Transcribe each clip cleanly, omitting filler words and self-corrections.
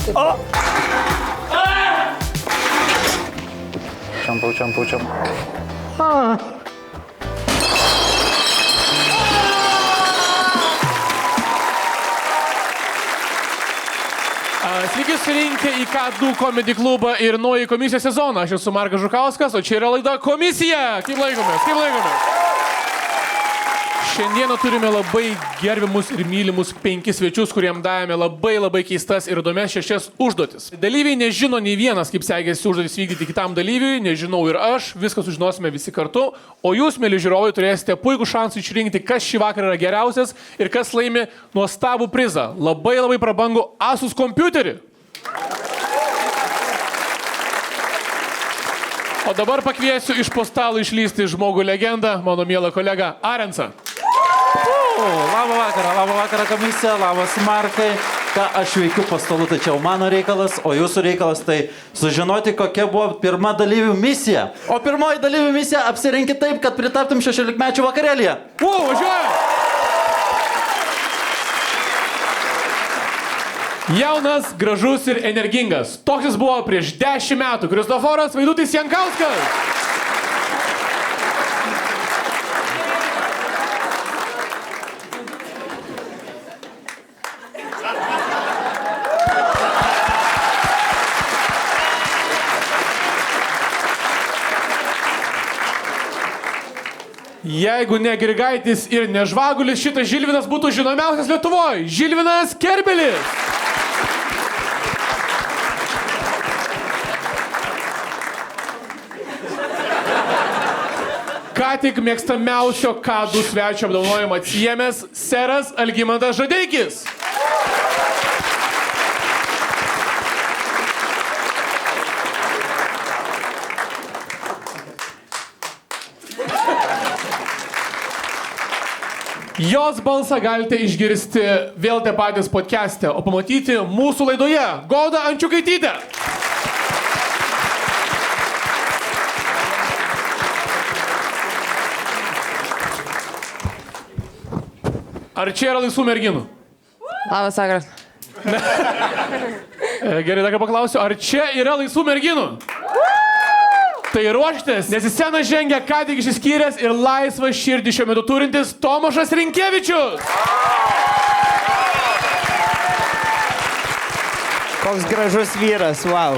Čiampau. Sveiki surinkę į K2 Comedy klubą ir naują komisijos sezoną. Aš esu Markas Žukauskas, o čia yra laida Komisija. Kaip laikomės? Šiandieną turime labai gerbiamus ir mylimus 5 svečius, kuriem davėme labai keistas ir įdomias 6 užduotis. Dalyviai nežino nei vienas, kaip sekėsi užduotis vykdyti kitam dalyviui, nežinau ir aš, viską sužinosime visi kartu, o jūs, mėly žiūrovai, turėsite puikų šansą išrinkti, kas šį vakarą yra geriausias ir kas laimi nuostabų prizą. Labai prabangų Asus kompiuterį. O dabar pakviesiu iš po stalo išlysti žmogų legendą, mano mielą kolegą Arensą. Labą vakarą komisija, labas Markai. Ką aš veikiu po stalu, tai čia mano reikalas, o jūsų reikalas tai sužinoti, kokia buvo pirma dalyvių misija. O pirmoji dalyvių misija apsirinkit taip, kad pritaptum 16-mečių vakarėlėje. Važiuojam! Jaunas, gražus ir energingas. Toks jis buvo prieš 10 metų. Kristoforas Vaidutis Jankauskas. Jeigu ne Grigaitis ir ne Žvagulis, šitas Žilvinas būtų žinomiausias Lietuvoje. Žilvinas Kerbelis. Ką tik mėgstamiausio K2 svečio apdovanojimą atsiėmęs seras Algimantas Žadeikis. Jos balsą galite išgirsti vėl te patys podcast'e, o pamatyti mūsų laidoje Goda Ančiukaitytė. Ar čia yra laisvų merginų? Labas vakaras. Gerai, dar paklausiu, ar čia yra laisvų merginų? Tai ruoštės, nes į sceną žengia ką tik išsiskyręs ir laisvą širdį šiuo metu turintis Tomašas Rinkevičius. Koks gražus vyras, wow.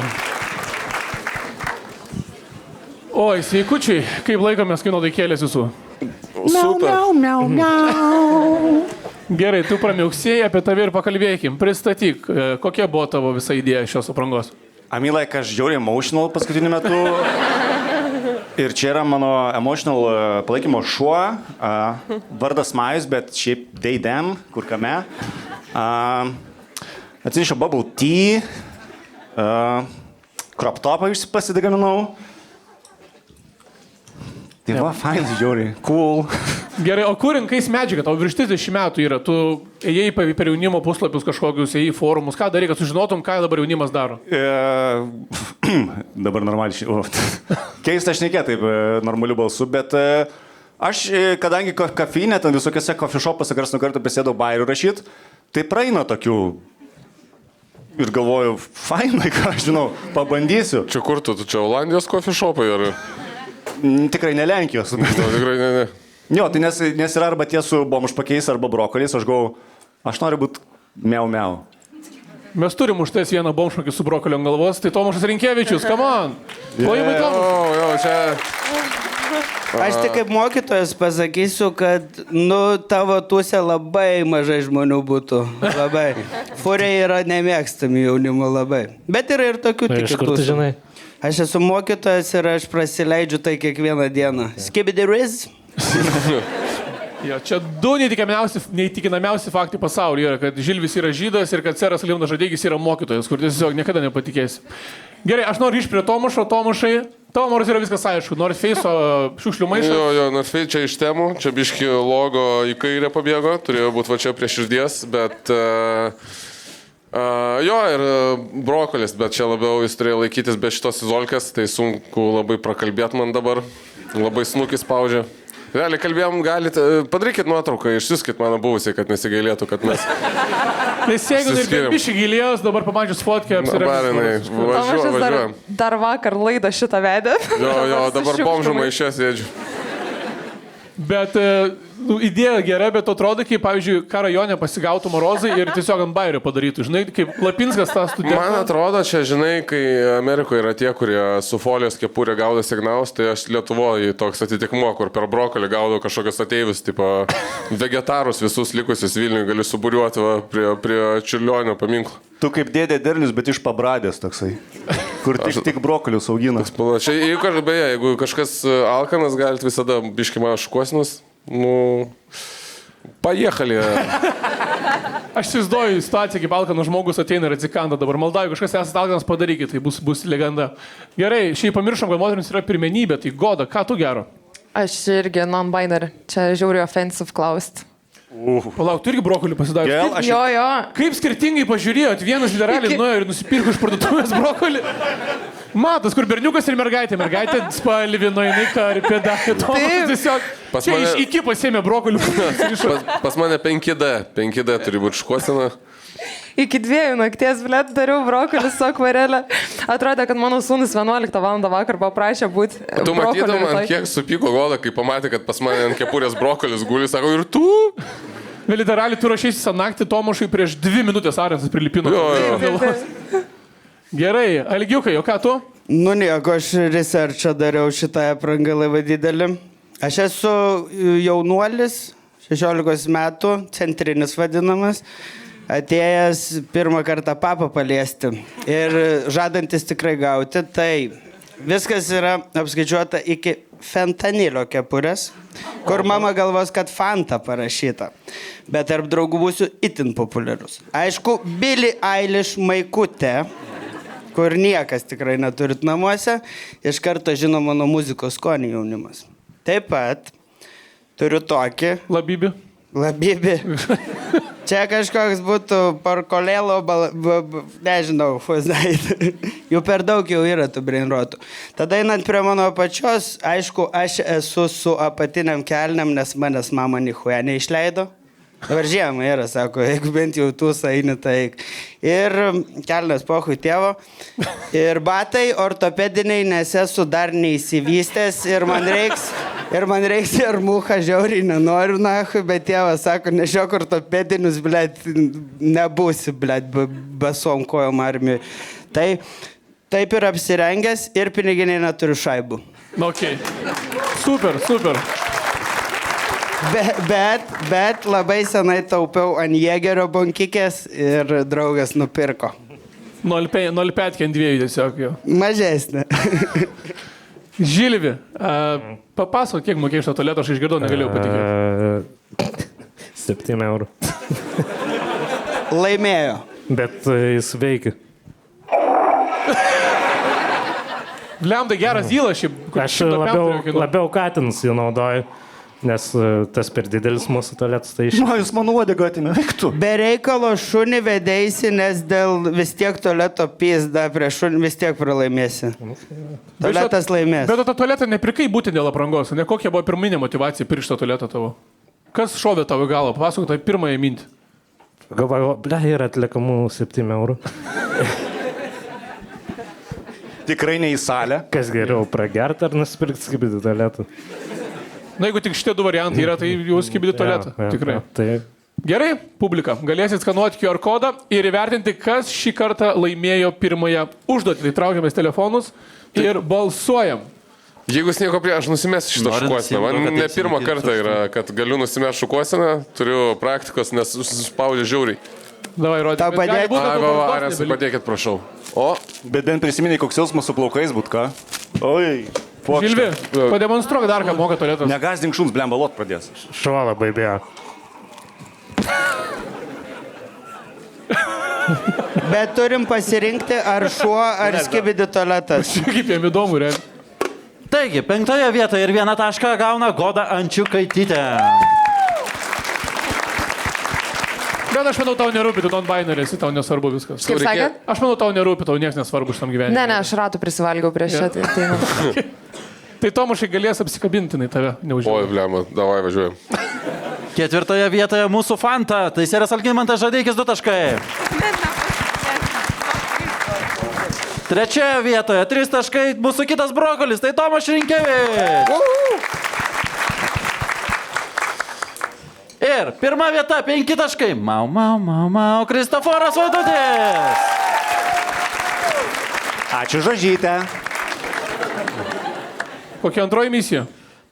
Oi, sveikučiai, kaip laikomės kino daikėlės jūsų? Miau. Gerai, tu pramiauksėjai, apie tave ir pakalbėkim. Pristatyk, kokia buvo tavo visa idėja šios aprangos? I mean, like, aš žiauriai emotional paskutiniu metu. Ir čia yra mano emotional palaikymo šuo. Vardas Majus, bet šiaip they, them, kur kame. Atsinešiau bubble tea. Crop topą pasigaminau. Tai va, fine, žiauriai. Cool. Gerai, o kur rinkais medžiagą? Tau virš 30 metų yra. Tu ėjai per jaunimo puslapius kažkokius, ėjai forumus. Ką darai, kad sužinotum, ką dabar jaunimas daro? Dabar normaliai. Keista šnekė taip normaliu balsu, bet aš, kadangi kafinė, ten visokiose coffee shopose karts nuo karto prisėdau bairių rašyti, tai praeina tokių. Ir galvoju, fainai, ką aš žinau, pabandysiu. Čia kur tu čia Olandijos coffee shopai ar? Tikrai ne Lenkijos. No, tikrai ne. Jo, tai nes yra arba tie su bomžpakiais arba brokoliais, aš galvoju, aš noriu būti miau. Mes turim už tais vieną bomžpakį su brokolio ant galvos, tai Tomašas Rinkevičius, come on. Plojimai Tomašas. Jo, čia... Aš tik kaip mokytojas pasakysiu, kad, tavo tūse labai mažai žmonių būtų. Labai. Fūriai yra nemėgstami jaunimo labai. Bet yra ir tokių tik tūsų. Aš esu mokytojas ir aš prasileidžiu tai kiekvieną dieną. Skibidi-riz. Jo, čia 2 neįtikinamiausi faktai pasaulyje yra, kad Žilvis yra žydas ir kad seras Algimantas Žadeikis yra mokytojas, kur tiesiog niekada nepatikėsi. Gerai, aš noriu iš prie Tomašo. Tomašai, tavo noras yra viskas aišku. North Face šiukšlių maišas. Jo, North Face čia iš temų. Čia biški logo į kairę pabėgo. Turėjo būti va čia prie širdies, bet... Jo, ir brokolis, bet čia labiau jis turėjo laikytis be šitos izolkės, tai sunku labai prakalbėti man dabar. Labai snukis spaudžia. Realiai kalbėjom, galite, padarykit nuotrauką, išsiuskit mano buvusiai, kad nesigailėtų, kad mes... Nes jeigu ir bišį gilėjos, dabar pamačius fotkę, Barinai, važiuojam. Dar vakar laidą šitą vedė. Jo, dabar bomžų maišė sėdžiu. Bet idėja gera, bet atrodo, kaip, pavyzdžiui, ką rajone pasigautų Morozai ir tiesiog ant bairio padarytų. Žinai, kaip Lapinskas tą studiją. Man atrodo, čia, žinai, kai Amerikoje yra tie, kurie su folijos kepurė gaudo signalus, tai aš Lietuvoje toks atitikmuo, kur per brokolį gaudau kažkokius ateivius, tipo vegetarus visus likusius Vilniuje gali suburiuoti prie Čiurlionio paminklo. Tu kaip dėdė derlius, bet iš pabradės toksai, kur tik brokolius augina. Čia, jeigu kažkas alkanas, galite visada biški man šukuosinas, pajėkali. Aš įsivaizduoju situaciją, kaip alkanas žmogus ateina ir atsikanda dabar. Maldauju, kažkas esate alkanas, padarykit, tai bus legenda. Gerai, šiaip pamiršom, kad moterims yra pirmenybė, tai Goda, ką tu gero? Aš irgi non-binary. Čia žiauriai offensive klausti. Palauk, tu irgi brokolių pasidarė. Jo. Kaip skirtingai pažiūrėjot, vienas liberaliai nuėjo ir nusipirko iš parduotuvės brokolį. Matas, kur berniukas ir mergaitė. Mergaitė spalvino, jinai karpė, darė Tomas tiesiog. Čia iš iki pasėmė brokolių. Pas mane 5D turi būti šukuosina. Iki 2 nakties, blėt, dariau brokolį su akvarelė. Atrodė, kad mano sūnus 11 val. Vakar paprašė būti brokoliu. Tu matytum, ant kiek supyko Goda, kai pamatė, kad pas mane ant kepurės brokolis guli, sako, ir tu? Literaliai, tu rašysi visą naktį Tomašui prieš 2 minutės Arensas prilipino. Gerai, Algiukai, o ką tu? Nu nieko, aš researchą dariau šitą aprangą labai didelį. Aš esu jaunuolis, 16 metų, centrinis vadinamas. Atėjęs pirmą kartą papą paliesti ir žadantis tikrai gauti, tai viskas yra apskaičiuota iki fentanilio kepurės, kur mama galvos, kad Fanta parašyta, bet tarp draugų būsiu itin populiarus. Aišku, Billie Eilish maikutė, kur niekas tikrai neturit namuose, iš karto žino mano muzikos skonį jaunimas. Taip pat turiu tokį... Labybį. Čia kažkoks būtų parkolėlo, nežinau, jų per daug jau yra tų brainrotų. Tada einant prie mano pačios, aišku, aš esu su apatiniam kelniam, nes manęs mama nichuja neišleido. Dabar žiemą yra, sako, jeigu bent jau tu saini, tai ir kelnes pohui tėvo. Ir batai ortopediniai, nes esu dar neįsivystęs ir man reiks ir muha žiauriai nenoriu, nahui, bet tėvas sako, nešiok ortopedinius, blėt, nebūsi, blėt, basom kojom armijai. Tai taip ir apsirengęs ir piniginiai neturiu šaibų. Okay. Super. Bet labai senai taupiau ant Jėgerio bonkikės ir draugas nupirko. 0,5 ant 2 tiesiog jo. Mažesnė. Žilvi, papasakok, kiek mokėjai šitą tualetą, aš išgirdau, negalėjau patikėti. 7 eurų. Laimėjo. Bet jis veikia. Lemda geras dylas šiaip. Aš labiau katins jį naudoju. Nes tas per didelis mūsų tualetas tai iš... Jūs mano uodegą atimė, veiktų. Be reikalo šunį vedėsi, nes dėl vis tiek tualeto pizda prie šunį vis tiek pralaimėsi. Tualetas laimės. Bet tą tualetą neprikai būti dėl aprangos, ne kokia buvo pirminė motivacija pirkti šitą tualetą tavo? Kas šovė tavo galą? Papasakok tą pirmąją mintį. Galvoju, yra atliekamų 7 eurų. Tikrai ne į salę. Kas geriau, pragerti ar nusipirkti skibidį tualetą? Na, jeigu tik šitie 2 variantai yra, tai jau skibidį tualetą. Tikrai. Gerai, publika, galėsit skanuoti QR kodą ir įvertinti, kas šį kartą laimėjo pirmąją užduotį. Tai traukiamės telefonus ir balsuojam. Jeigu jūs nieko prieš, aš nusimesiu šitą šukuosiną. Man ne pirmą kartą yra, kad galiu nusimesti šukuosiną, turiu praktikos, nes suspaudė žiauriai. Davai, rodė. Tau padėk. Arensai, padėkit, prašau. O? Bet bent prisiminiai, koks jausmas su plaukais būt, ką? Oi. Žilvi, pademonstruok dar, ką moka tualetas. Negazdink šuns, blem balot pradės. Šuo labai bijo. Bet turim pasirinkti, ar šuo, ar skibidi tualetas. Kaip jam įdomu, re. Taigi, 5 vietoje ir 1 tašką gauna Goda Ančiukaitytė. Bet aš manau, tau nerūpi, tu non-binary, tau nesvarbu viskas. Kaip sakėt? Aš manau, tau nerūpi, tau niekas nesvarbu šitam gyvenimui. Ne, aš ratų prisivalgiau prieš šitą. Tai Tomašai galės apsikabintinai tave, neužėjau. Oi, blema, davai važiuojam. 4 vietoje mūsų Fanta, tai Seras Algimantas Žadeikis 2 taškai. 3 vietoje 3 taškai mūsų kitas brokolis, tai Tomas Šrinkevičius. Ir 1 vieta 5 taškai. Mau, Kristoforas Vaidutis. Ačiū Žažytė. Kokia antroji misija?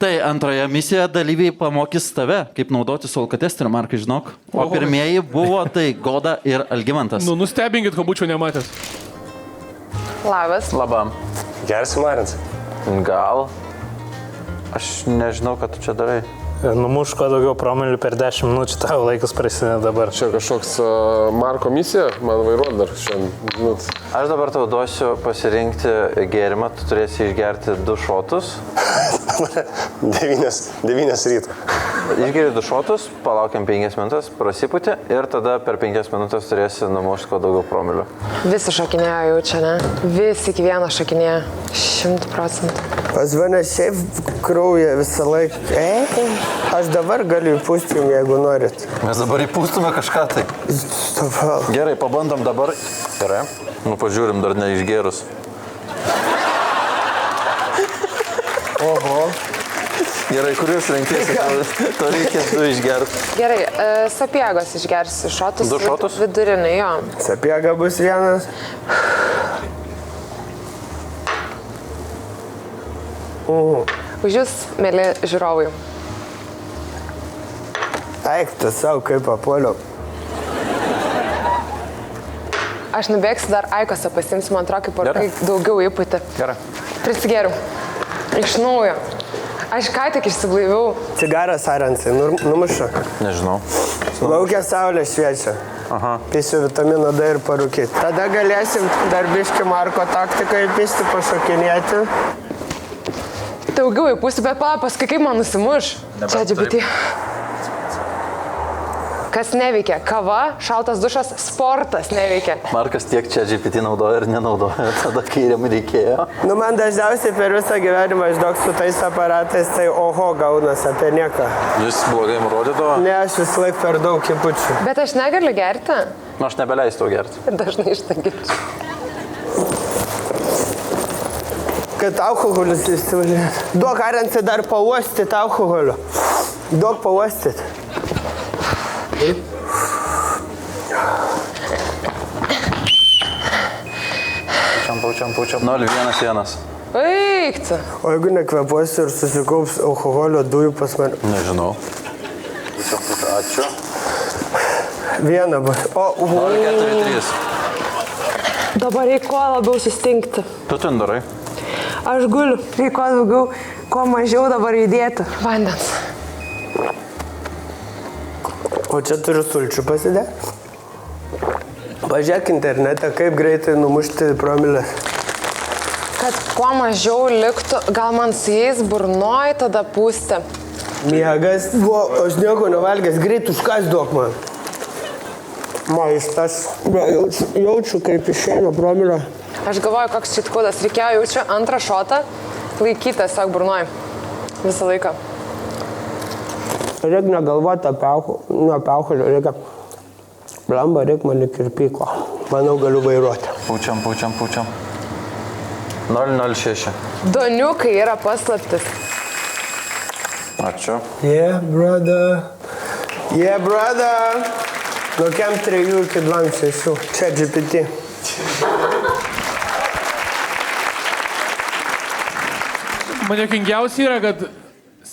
Tai antroje misijoje dalyviai pamokys tave, kaip naudoti Alka-testerį, Markai, žinok. O pirmieji buvo tai Goda ir Algimantas. Nu, nustebinkit, ko būčiau nematęs. Labas. Labam. Gersi Marins. Gal. Aš nežinau, ką tu čia darai. Numušk kuo daugiau promilių per 10 minučių, tavo laikas prasideda dabar. Čia kažkoks Marko misija, man vairuot dar šiandien. Aš dabar tau duosiu pasirinkti gėrimą, tu turėsi išgerti 2 šotus. 9 ryto. Išgeri 2 šotus, palaukiam 5 minutės, prasipūti ir tada per 5 minutės turėsi numušti kuo daugiau promilių. Visi šokinėjo jau čia, ne? Visi iki vieno šokinėjo. 100%. Pas mane šiaip krauja visą laiką. Aš dabar galiu įpūsti jums, jeigu norit. Mes dabar įpūstume kažką tai. Stop. Gerai, pabandom dabar. Gerai. Nu, pažiūrim, dar neišgerus. Oho. Gerai, kuriuos renkėsi, to reikia 2 išgerti. Gerai, Sapiegos išgersiu šotus. 2 šotus? Vidurinį, jo. Sapiega bus vienas. Už jūs, mėly žiūrovai. Eik, tu savo kaip papuoliau. Aš nubėgsiu dar Aikosą pasimsiu, man atrodo, kaip porkai daugiau įpūti. Gerai. Prisigeriu. Iš naujo. Aš ką tik išsiblaiviau. Cigaras Aransai, numuša. Nežinau. Laukia saulė šviečia. Aha. Pisiu vitamino D ir parūkyti. Tada galėsim dar biški Marko taktiką įpisti, pašokinėti. Daugiau įpūsiu, bet pala, paskui kaip man nusimuš. Čia GPT. Kas neveikia? Kava, šaltas dušas, sportas neveikia. Markas tiek čia GPT naudoja ir nenaudoja, tada kairiam reikėjo. Nu, man dažniausiai per visą gyvenimą, žinok, su tais aparatais, tai oho gaunas apie nieką. Jis blogai man rodydavo. Ne, aš vis laik per daug kipučių. Bet aš negaliu gerti. Nu, aš nebeleisiu to gerti. Dažnai iš tą girdžiu. Kad alkoholis įsivažiuoja. Duok Aransai dar pauostyti alkoholio. Duok pauostyti. Pučiam. 0-1-1. Eikti. O jeigu nekvepuosi ir susikaups alkoholio dujų pas mane? Nežinau. Ačiū. Viena bus. O, 0-4-3. Dabar reikia kuo labiau sustingti. Tu ten darai? Aš guliu. Reikia kuo daugiau, kuo mažiau dabar judėti. Vandens. O čia turiu sulčių pasidėti. Pažiūrėk internete, kaip greitai numušti promilę. Kad kuo mažiau liktų, gal man su jais burnoj tada pūsti. Miegas. Aš nieko nevalgęs, greit užkas duok man. Maistas. Jaučiu, kaip išeina promilė. Aš galvoju, koks šit kudas. Reikėjo jaučiu antrą šotą laikyti tiesiog burnoj. Visą laiką. Reikia negalvoti apie alkoholį, reikia... Blamba, reikia man kirpyklą. Manau, galiu vairuoti. Pučiam. 0-0-6. Doniukai yra paslaptis. Ačiū. Yeah, brother. Nuo kem 3 iki 2-6. Čia GPT. Man juokingiausia yra, kad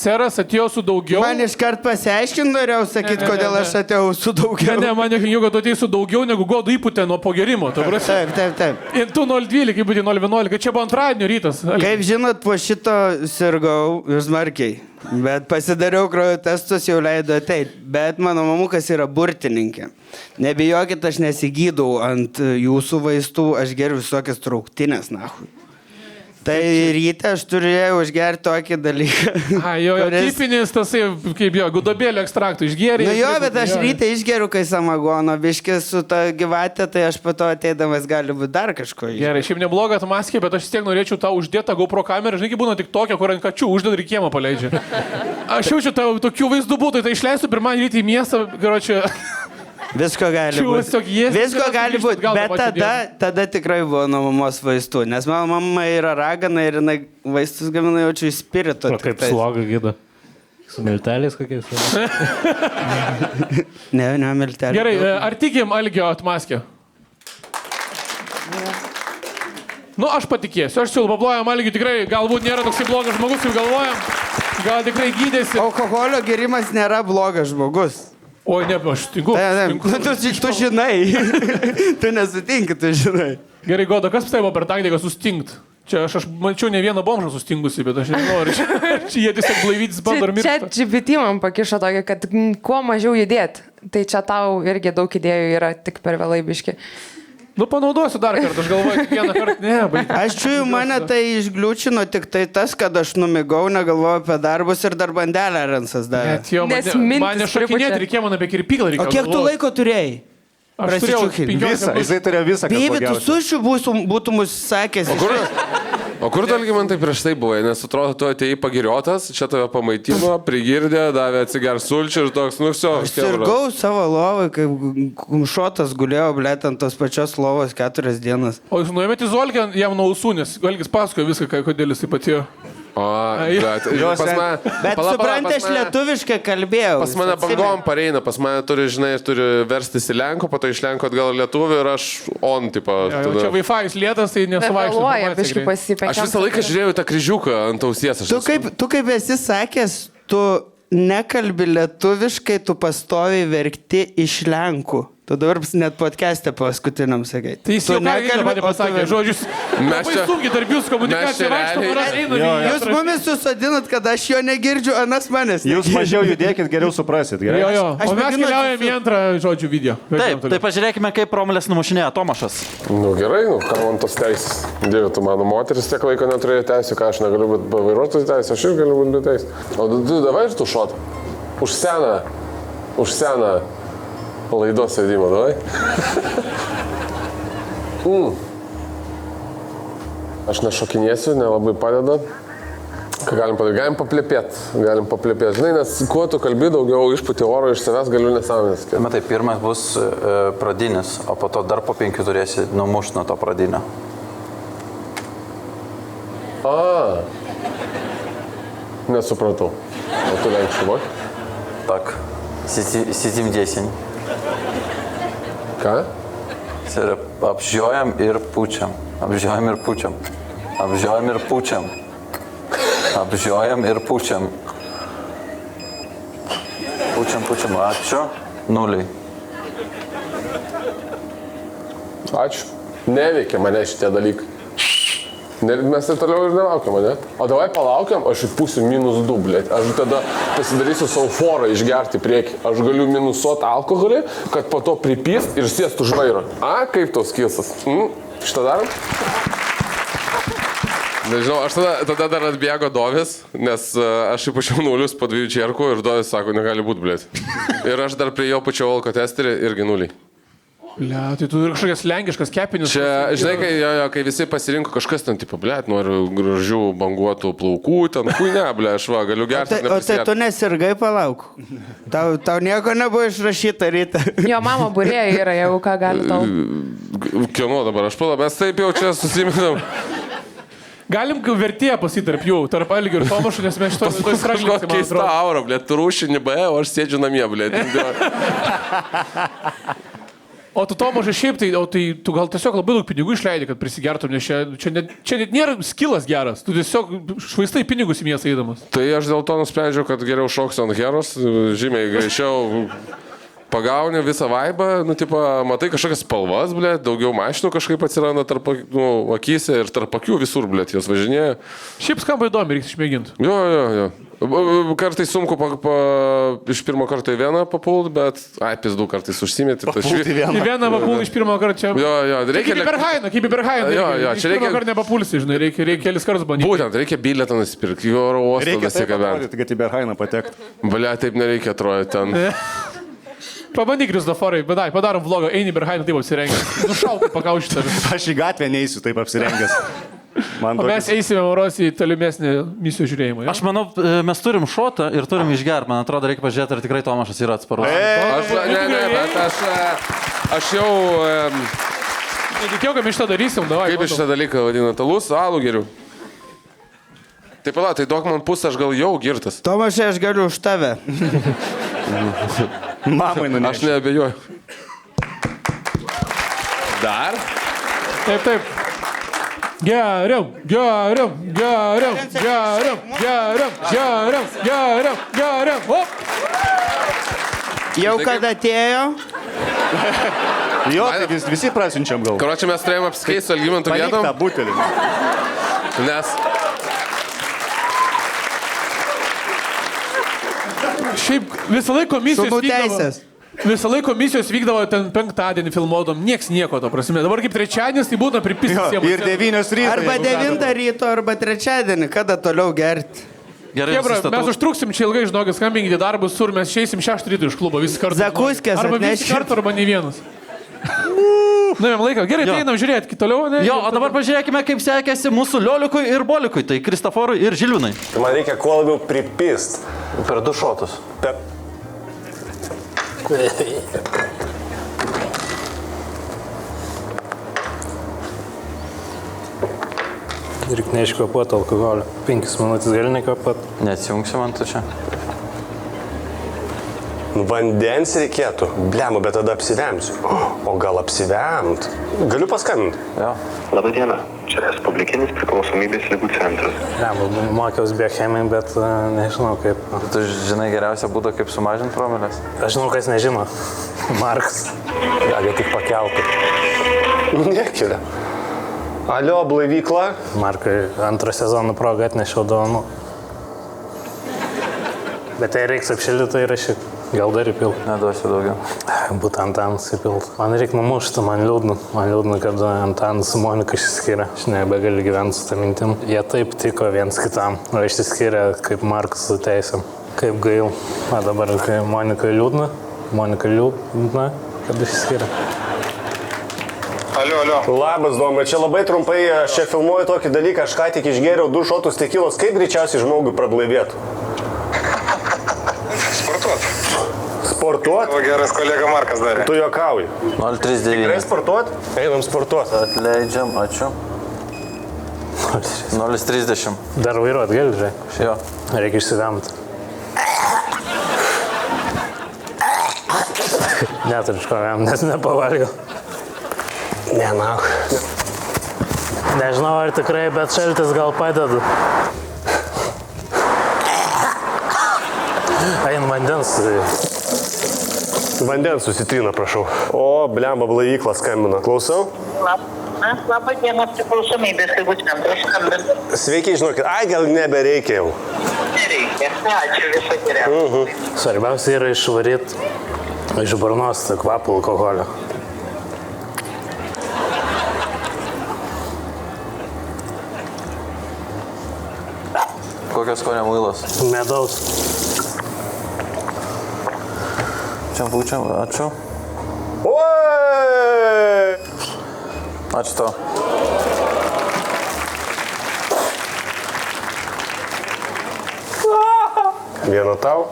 Seras atėjo su daugiau. Man iškart pasiaiškinti norėjau sakyti, kodėl aš atėjau su daugiau. Ne, man juokingiau, kad tu atėjai su daugiau negu Godų įpūtė nuo pogerimo. Taip. Ir tu 0-12, kaip būti 0-11, čia buvo antradienio rytas. Kaip žinot, po šito sirgau smarkiai. Bet pasidariau kraujo testus, jau leido ateiti. Bet mano mamukas yra burtininkė. Nebijokit, aš nesigydau ant jūsų vaistų, aš geriu visokias trauktinės, nahui. Tai ryte aš turėjau užgerti tokį dalyką. Jo, tipinis tasai, kaip jo, gudobėlio ekstraktų išgėrė. Nu jo, bet aš ryte išgeriu, kai samagono, biškis su ta gyvatė, tai aš po to ateidamas gali būti dar kažko. Gerai, šiaip nebloga atmaskė, bet aš vis tiek norėčiau tau uždėtą GoPro kamerą, žinai, būna tik tokia, kur ant kačių uždeda ir kiemą paleidžia. Aš jaučiu tau tokių vaizdų būtų, tai išleisiu pirmąjį rytį į miestą, garočią. Visko gali būti. Visko gali būti, bet tada tikrai buvo nuo mamos vaistų, nes mano mama yra ragana ir jinai vaistus gamina jaučiu į spirito. O kaip slogą gydo? Su milteliais kokiais? Ne, milteliais. Gerai, ar tikim Algio atmaskę? Nu, aš patikėsiu, aš siūlau paplojam Algiu, tikrai galbūt nėra toksai blogas žmogus, kaip galvojam. Gal tikrai gydėsi. Alkoholio gerimas nėra blogas žmogus. Oi, ne, aš sutinku. Tu žinai. Tu nesutinki, tu žinai. Gerai, Goda, kas tai buvo per taktiką sustingt? Čia aš mačiau ne vieną bombžą sustingusi, bet aš nežinau, ar jie tiesiog blaivytis bando ir miršta. Čia GPT man pakišo tokį, kad kuo mažiau judėti. Tai čia tau irgi daug idėjų yra, tik per vėlai biški. Nu, panaudosiu dar kartą, aš galvoju, kiekvieną kartą, ne, baigti. Aš čiūju, mane tai išgliūčino tik tai tas, kad aš numigau, negalvoju apie darbus ir dar bandelę Rensas davė. Nes mane šokinėti reikėjo, man apie kirpyklą reikėjo. O kiek tu laiko turėjai? Aš turėjau 15. Jisai turėjo visą. Bėbi, tu sušių būtų mus sakęs. O kur tu Algimantai prieš tai buvai? Nes atrodo, tu atėjai pagiriotas, čia tave pamaitino, prigirdė, davė atsiger sulčių ir toks, nu viso. Aš sirgau savo lovai, kaip šotas gulėjau, blėt, ant tos pačios lovos 4 dienas. O jūs nuėmėte Zolkę jam nuo ausų, nes Algis pasakojo viską, kodėl jis taip patėjo. Bet suprantate, aš lietuviškai kalbėjau. Pas mane bangom pareina, pas mane turi verstis į Lenkų, po to iš Lenkų atgal Lietuvį ir aš on, tipo. Čia Wi-Fi lėtas, tai nesuvaikščiu. Aš visą laiką žiūrėjau tą kryžiuką ant ausies. Tu kaip esi sakęs, tu nekalbi lietuviškai, tu pastoviai verkti iš Lenkų. Tu dabar net podcast'e paskutiniam sakai. Tai jis jau nekalbė pasakė žodžius. Mes čia sunkiai tarp jūsų komunikacija vaikštam. Jūs mumis susadinat, kad aš jo negirdžiu, anas manęs. Jūs mažiau judėkit, geriau suprasit. Gerai? Jo. O mes keliaujame į antrą žodžių video. Taip, tai pažiūrėkime, kaip Romulės numušinėja Tomašas. Nu gerai, ką man tos teisės. Dieve, tu mano moteris tiek laiko neturėjo teisų, ką aš negaliu būti be vairuotojų teisės, aš ir galiu būti be teisės. O tu davai ir tu šot. Už seną. Laidos sėdimą, davai. Aš nešokinėsiu, nelabai padeda. Ką galim padaryti? Galim paplėpėti. Žinai, nes kuo tu kalbi, daugiau išpūti oro iš savęs, galiu nesąmonės. Matai, pirmas bus pradinis, o po to dar po 5 turėsi numušti nuo to pradinio. Nesupratau. O tu lenkščiu, vai? Tak, sėdim 10. Ką? Apžiojam ir pučiam. Apžiojam ir pučiam. Apžiojam ir pučiam. Apžiojam ir pučiam. Pučiam. Ačiū. 0. Ačiū. Neveikia mane šitie dalykai. Mes tai toliau ir nelaukiam, ne? O davai palaukiam, aš įpūsiu -2, blėt. Aš tada pasidarysiu savo forą išgerti priekį. Aš galiu minusuoti alkoholį, kad po to pripyst ir sėst už vairo. Kaip tos kilsas? Šitą darom? Nežinau, aš tada dar atbėgo Dovis, nes aš įpučiau 0 po 2 čerkų ir Dovis sako, negali būti, blėt. Ir aš dar prie jo pučiau alkotesterį irgi 0. Bля, tai tu ir kažkokias lenkiškas kepinis. Čia, žinai, kai visi pasirinko kažkas ten, tipo, bля, noriu gražių banguotų plaukų, ten, ne, bля, aš va, galiu gerti. O tai tu nesirgai, palauk. Tau nieko nebuvo išrašyta ryte. Jo mama burėja yra, jeigu ką gali tau. Kieno dabar, aš pala, mes taip jau čia susiminam. Galim vertėję pasitarp jų, tarp Algio ir Tomašo, nes mes šitoj skražlėse, man keista aura, blė, tu rūšini B, o aš sėdžiu namie, blė. O tu Tomašai šiaip, tai tu gal tiesiog labai daug pinigų išleidai, kad prisigertum, nes čia net nėra skilas geras, tu tiesiog švaistai pinigus į miestą eidamas. Tai aš dėl to nusprendžiau, kad geriau šoksiu ant heros, žymiai greičiau pagauni visą vaibą, nu, tipo, matai kažkokias spalvas, blė, daugiau mašinų kažkaip atsiranda tarp akyse ir tarp akių visur, blė, jos važinėja. Šiaip skamba įdomi, reikia išmėginti. Jo. Kartais sunku iš pirmo karto į vieną papult, bet pizdu kartais užsimėti. Į vieną papult iš pirmo karto čia. Jo, reikia... Kaip į Berhainą. Jo, čia reikia... Pirmą kartą nepapulsi, žinai, reikia kelis kartus bandyti. Būtent, reikia bilietą nusipirkti, į oro uostą nusigabenti. Reikia kad į Berhainą patekti. Balia, taip nereikia atrodyti ten. Pabandyk, Kristoforai, padarom vlogą, eini Berhainą taip apsirengęs. Nušaukai pakaušitą. Aš į gatvę neįsiu taip apsirengęs. O mes eisime Maros į tolimesnį misijų žiūrėjimą. Aš manau, mes turim šotą ir turim išgerti. Man atrodo, reikia pažiūrėti, ar tikrai Tomašas yra atsparus. Aš jau... Netikėjau, kad mes šitą darysim, davai. Kaip šitą dalyką vadina? Talus, alų geriu. Taip, pala, tai duok man pusę, aš gal jau girtas. Tomašai, aš galiu už tave. Mamai nuneš. Aš neabejoju. Dar? Taip. Geriam. Op! Jau kad atėjo? Jo, tai visi prasiunčiam gal. Karočią mes turėjom apsikeisti su Algimantu vietom. Palik tą butelį. Nes... Šiaip visą laiką komisijos vykdavo ten penktadienį filmuodom, nieks nieko to prasimė. Dabar kaip trečiadienis, tai būna pripistas jiems. Ir 9 ryto. Arba 9 ryto, arba trečiadienį, kada toliau gerti. Gerai, mes užtruksim čia ilgai, žinokit, skambinkite darbus sur, mes išeisim 6 ryto iš klubo, visi kartu. Zakuskės arba visi kartu, arba nei vienas. Nuėjom laiką. Gerai, tai einam žiūrėti toliau, ne? Jo, o dabar pažiūrėkime, kaip sekėsi mūsų Liolikui ir Bolikui, tai Kristoforui ir Žilvinai. Man reikia kuo labiau pripist. Per 2 šotus. Reikia neiškvapuoti alkoholio. 5 minutės gali nekvapuoti. Neatsijungsi man tu čia. Vandens reikėtų. Blemu, bet tada apsivemsiu. O gal apsivemt? Galiu paskambinti? Jo. Labą dieną. Čia Respublikinis priklausomybės ligų centras. Ne, mokiausi biochemijai, bet nežinau kaip. Tu žinai geriausią būdą, kaip sumažinti promilės? Aš žinau, kas nežino. Markas. Gali tik pakeltų. Nekelia. Alio, blaivykla. Markai, 2 sezono progą atnešiau dovanų. Bet tai reiks apšildyti ir rašyk. Gal dar įpilt? Neduosiu daugiau. Būtų Antanas įpilt. Man reikia numušti, man liūdna, kad Antanas su Monika išsiskyrė. Aš nebegaliu gyventi su tą mintim. Jie taip tiko viens kitam, o išsiskyrė kaip Markas su teisėm. Kaip gail. O dabar, kai Monika liūdna, kad išsiskyrė. Alio. Labas, Domai. Čia labai trumpai, aš čia filmuoju tokį dalyką, aš ką tik išgėriau 2 šotus tekilos, kaip greičiausiai žmogui prablaivėtų? Sportuot? O geras kolega Markas darė. Tu juokauji. 039. Tikrai sportuot? Einam sportuot. Atleidžiam, ačiū. 030. Dar vairuot gali, žiūrėk. Jo. Reikia išsivemti. Neturiu iš ko vem, nes nepavalgiau. Na. Nežinau, ar tikrai, bet šaltis gal padeda. Ein vandens. Vandens susitrina, prašau. O, blemba, blaivykla skambina. Klausau? Labą dieną, priklausomybės ligų centras. Sveiki, žinokit. Gal nebereikia jau. Nereikia. Ačiū, visą geriausią. Svarbiausia yra išvaryti iš burnos kvapą alkoholio. Kokios skonio muilos? Medaus. Būčiam, ačiū. Oi! Ačiū tau. Vieno tau.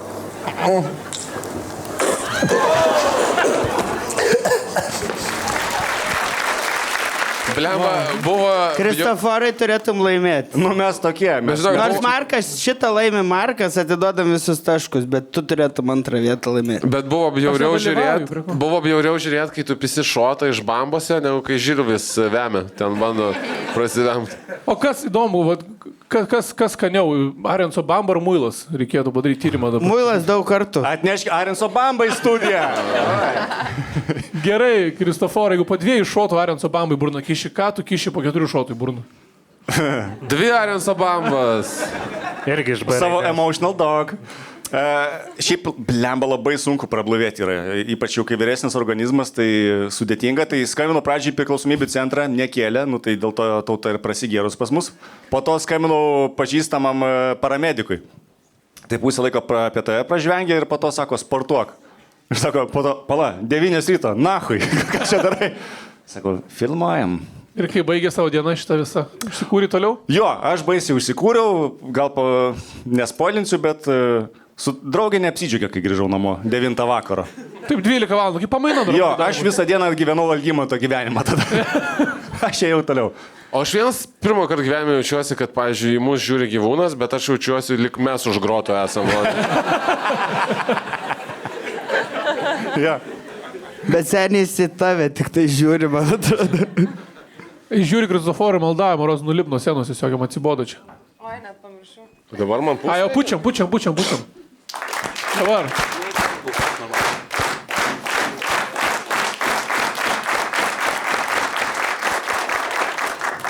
Blemba, buvo... Kristoforai turėtum laimėti. Nu mes tokie. Nors Markas, šitą laimė Markas, atidodam visus taškus, bet tu turėtum 2 vietą laimėti. Bet buvo bjauriau žiūrėti, kai tu pisi šotą iš bambose, negu kai Žilvis vemia, ten bando prasidemti. O kas įdomu, kas skaniau, Arenso bamba ar muilas? Reikėtų padaryti tyrimą dabar. Muilas daug kartų. Atnešk Arenso bambą į studiją. Gerai, Kristoforai, jeigu po 2 šotų Arenso bambai burną kiši, ką tu kiši po 4 šotų į burną? 2 Arenso bambas. Irgi išbandžiau. Savo emotional dog. Šiaip blemba labai sunku prablavėti yra, ypač jau kai vyresnis organizmas, tai sudėtinga, tai skambino pradžiai priklausomybių centrą, nekėlė, nu tai dėl to tauta ir prasigėrus pas mus. Po to skambinau pažįstamam paramedikui. Tai pusę laiko apie tave pražvengė ir po to sako, sportuok. Ir sako, po to, pala, 9 ryto, nahui, ką čia darai? Sako, filmuojam. Ir kai baigė savo dieną šitą visą, užsikūrė toliau? Jo, aš baisiai užsikūriau, gal nespoilinsiu, bet su draugė neapsidžiugė, kai grįžau namo 9 vakaro. Taip, 12 valandų, kaip pamaina draugė. Jo, aš visą dieną gyvenau Algimanto gyvenimą tada. Aš ėjau toliau. O aš vienas pirmą kartą gyvenime jaučiuosi, kad, pavyzdžiui, į mus žiūri gyvūnas, bet aš jaučiuosi, lik mes už groto esam. Ja. Bet seniai į tave tik tai žiūri, man atrodo. Žiūri Kristoforą maldavimą, Roz nulip nuo senos, tiesiog jam atsibodo čia. Oi, net pamiršau. Dabar man A, jau pučiam. Dabar.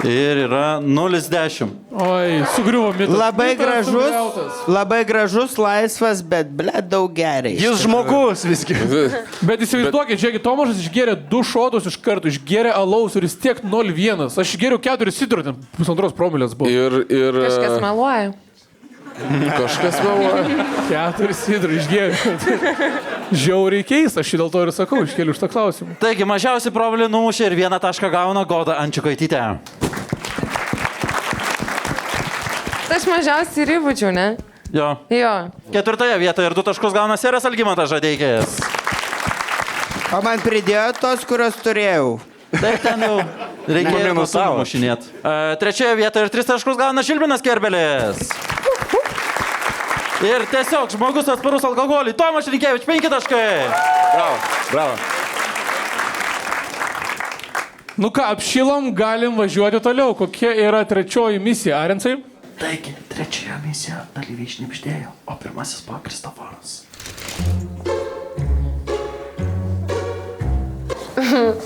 Ir yra 0-10. Oi, sugriuvo mitas. Labai gražus, laisvas, bet ble daug gerai. Jis žmogus visgi. Bet įsivaizduokit, žiūrėkit, Tomašas išgėrė 2 šotus iš karto, išgėrė alaus ir jis tiek 0,1. Aš išgėriau 4 sidro, ten 1,5 promilės buvo. Ir... Kažkas meluoja. Kažkas meluoja. 4 sidro išgėriau. Žiauriai keista, aš dėl to ir sakau, iškėliu šitą klausimą. Taigi, mažiausiai provalį numušė ir 1 tašką gauna Goda Ančiukaitytė. Tai aš mažiausiai ir įbūdžiau, ne? Jo. 4 vietoje ir 2 taškus gauna Seras Algimantas Žadeikis. O man pridėjo tos, kurios turėjau. Taip, ten jau reikėjo numušinėti. 3 vietoje ir 3 taškus gauna Žilvinas Kerbelis. Ir tiesiog žmogus atsparus alkoholiui. Tomas Rinkėvič, 5 taškai. Bravo. Nu ką, apšilom, galim važiuoti toliau. Kokia yra 3 misija, Arencai? Taigi, 3 misija dalyviai šnipždėjo, o 1 buvo Kristoforas.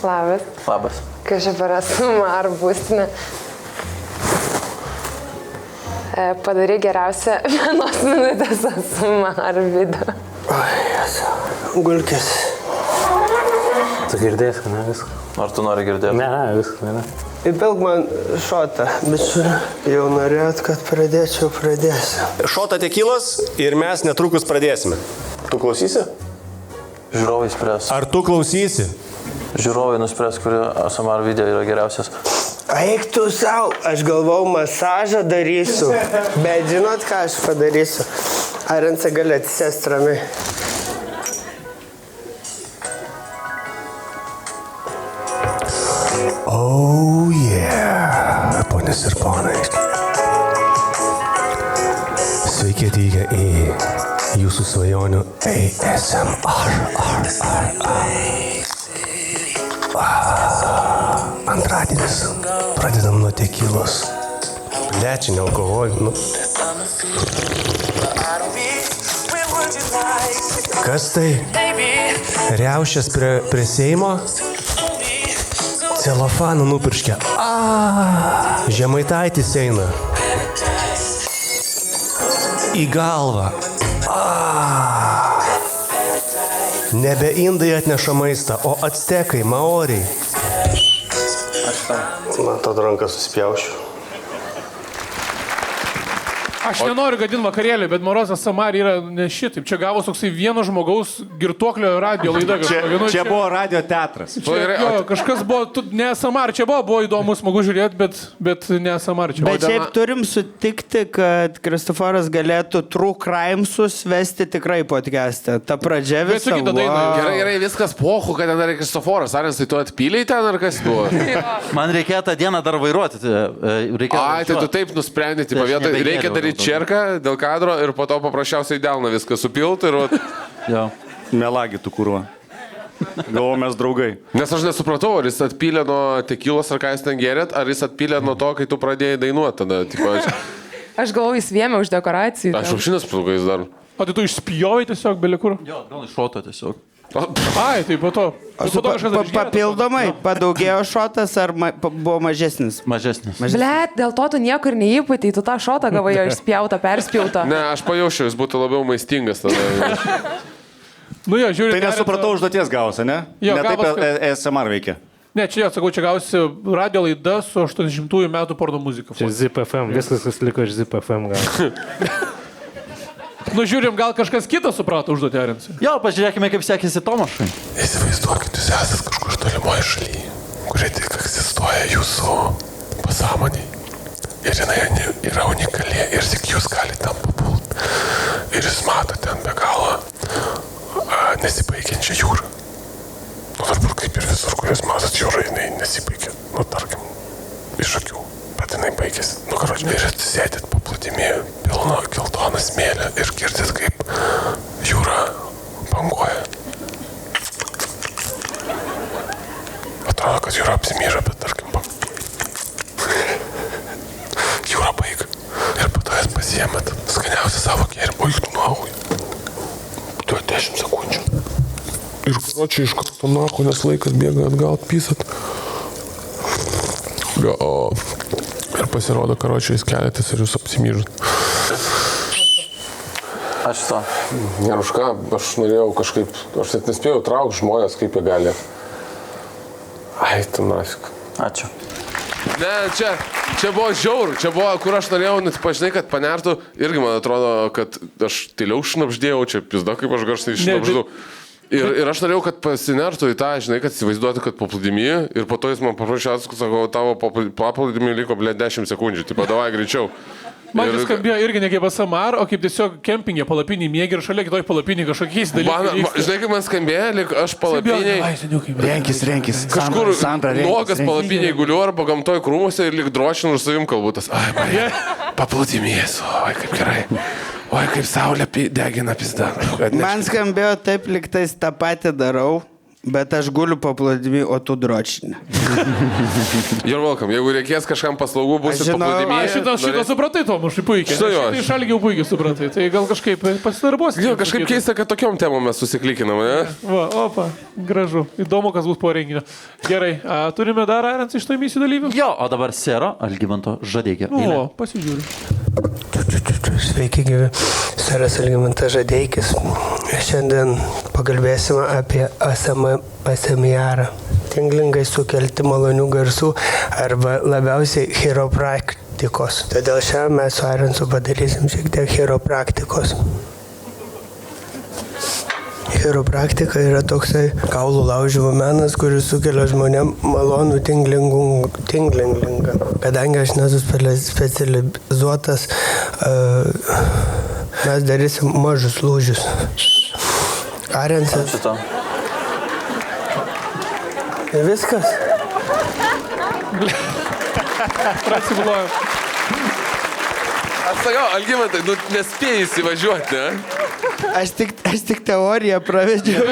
Labas. Labas. Kažkaip per asumą ar būstinę. Padarai geriausią 1 minutės asumą ar video. Gulkis. Tu girdėsi, ne viską? Ar tu nori girdėti? Ne, viską, ne. Įpilk man šotą, bičiu. Jau norėjot, kad pradėčiau, pradėsiu. Šota tekilas ir mes netrukus pradėsime. Tu klausysi? Žiūrovai spręs. Ar tu klausysi? Žiūrovai nuspręs, kuri ASMR video yra geriausias. Eik tu savo, aš galvau masažą darysiu, bet žinot, ką aš padarysiu? Arenca gali atsisėsti ramiai. Oh yeah, ponios ir ponai. Sveiki atvykę į jūsų svajonių ASMR. Antradienis. Pradedam nuo tekilos. Lečinio alkoholio. Kas tai? Riaušės prie Seimo? Celofaną nupirškia. Žemaitaitis eina. Į galvą. Nebe indai atneša maistą, o actekai, maoriai. Man tada ranką suspjaušiu. Aš nenoriu gadinti vakarėlį, bet Morozas Samar yra ne šitaip. Čia gavos toksai vieno žmogaus girtuoklio radio laida. Čia buvo radio teatras. Kažkas buvo, ne Samar, čia buvo įdomu, smagu žiūrėti, bet ne Samar. Bet šiaip turim sutikti, kad Kristoforas galėtų True Crimesus vesti tikrai podcast'e. Ta pradžia visą. Gerai, viskas pochu, kad ten yra Kristoforas. Ar jis tu atpylei ten, ar kas buvo? Man reikėjo tą dieną dar vairuoti. Ai, tai tu taip nusprendė, reikia daryti čerką dėl kadro ir po to paprasčiausiai delną viską supilt ir... Melagi tu kurva. Galvo mes draugai. Nes aš nesupratau, ar jis atpylė nuo tekilos, ar ką jis ten gerėt, ar jis atpylė nuo to, kai tu pradėjai dainuoti tada. Aš galvoju, jis vėmė už dekoracijų. Aš užšinas plūgais dar. O tai tu išspjovai tiesiog belikur? Jo, gal iš šoto tiesiog. Ai, tai po to. Papildomai padaugėjo šotas ar buvo mažesnis? Mažesnis. Blet, dėl to tu niekur neįpūtei, tu tą šotą gavai jo išspjautą, perspjautą. Ne, aš pajaučiau, jis būtų labiau maistingas tada. Nu jo, žiūrėk. Tai nesupratau, užduoties gausi, ne? Jo, ne taip gavos, ASMR veikia. Ne, čia, sakau, čia gausi radio laida su 80-ųjų metų porno muzika. Čia ZipFM, viskas, kas liko iš ZipFM gal. Nu, žiūrim, gal kažkas kitas suprato užduotį, Arensai. Jo, pažiūrėkime, kaip sekėsi Tomašui. Įsivaizduokit, jūs esate kažkur tolimoje šalyje, kurie tik egzistuoja jūsų pasąmoniai. Ir jinai yra unikali ir tik jūs galite tam papult. Ir jūs matote ten be galo nesibaigiančią jūrą. Nu, turbūt kaip ir visur, kur jūs matot jūrą, jinai nesibaigia. Nu, tarkim, iš akių. Bet jinai baigėsi. Nu, karočiui, ir atsisėdėt paplūdimi, pilno geltoną smėlę ir girdit, kaip jūra banguoja. Atrodo, kad jūra apsimyža, bet tarkim, jūra baigia. Ir po to jūs pasiėmėt skaniausią savo gėrimą. Oi, tu nauja. Tu 10 sekundžių. Ir karočiui iš karto naku, nes laikas bėga atgal, pysat. Ir pasirodo, karočiui, jūs keliatės ir jūs apsimyžat. Aš to. Ir už ką, aš norėjau kažkaip, aš net nespėjau traukti žmonės, kaip jie gali. Ai, tu nafik. Ačiū. Ne, čia buvo žiauru, čia buvo, kur aš norėjau, net pažinai, kad panertų, irgi man atrodo, kad aš tyliau šnapždėjau, čia pizda, kaip aš garsiai šnapždau. Ir aš norėjau, kad pasinertų į tą, žinai, kad įsivaizduotų, kad paplūdimi ir po to jis man paprašė atsakų, sako, tavo paplūdimi liko, blė, 10 sekundžių, tai padavai greičiau. Man jis skambėjo irgi ne kaip ASMR, o kaip tiesiog kempingė, palapinį miegi ir šalia kitoj palapinį kažkokiais dalykais. Žinai, kaip man skambėjo, lik aš palapiniai. Renkis. Kažkur nuogas palapiniai guliu arba gamtoj krūmuose ir lik drošinu ir savim kalbutas. Ai, paplūdimys, oi, kaip gerai. Oi, kaip saulė degina pizdą. Man skambėjo taip, liktais tą patį darau, bet aš guliu paplūdimi, o tu dročini. You're welcome. Jeigu reikės kažkam paslaugų, būsit paplūdimi. Aš šitą supratai, Tomašai, puikiai. Tai šalgiau puikiai supratai. Tai gal kažkaip pasidarbuosi. Jo, kažkaip keista, kad tokiom temom mes susiklikinam, ne? Va, opa, gražu. Įdomu, kas bus po renginio. Gerai, turime dar Arensą iš to misijų dalyvių? Jo, o dabar Sero Algimanto Žadeikio. O, pasižiūriu. Sveiki, gyvi. Seras Algimantas Žadeikis. Šiandien pakalbėsime apie ASMR. Tinglingai sukelti malonių garsų arba labiausiai chiropraktikos. Todėl šiandien mes su Arensu padarysim šiek tiek chiropraktikos. Chiropraktika yra toksai kaulų laužymo menas, kuris sukelia žmonėm malonų tinglingą. Kadangi aš nesu specializuotas, mes darysim mažus lūžius. Arensas. Ir viskas. Prasimuloju. Aš sakau, Algimantai, nu nespėjai įsivažiuoti, ne? Aš tik teoriją pravedžiau.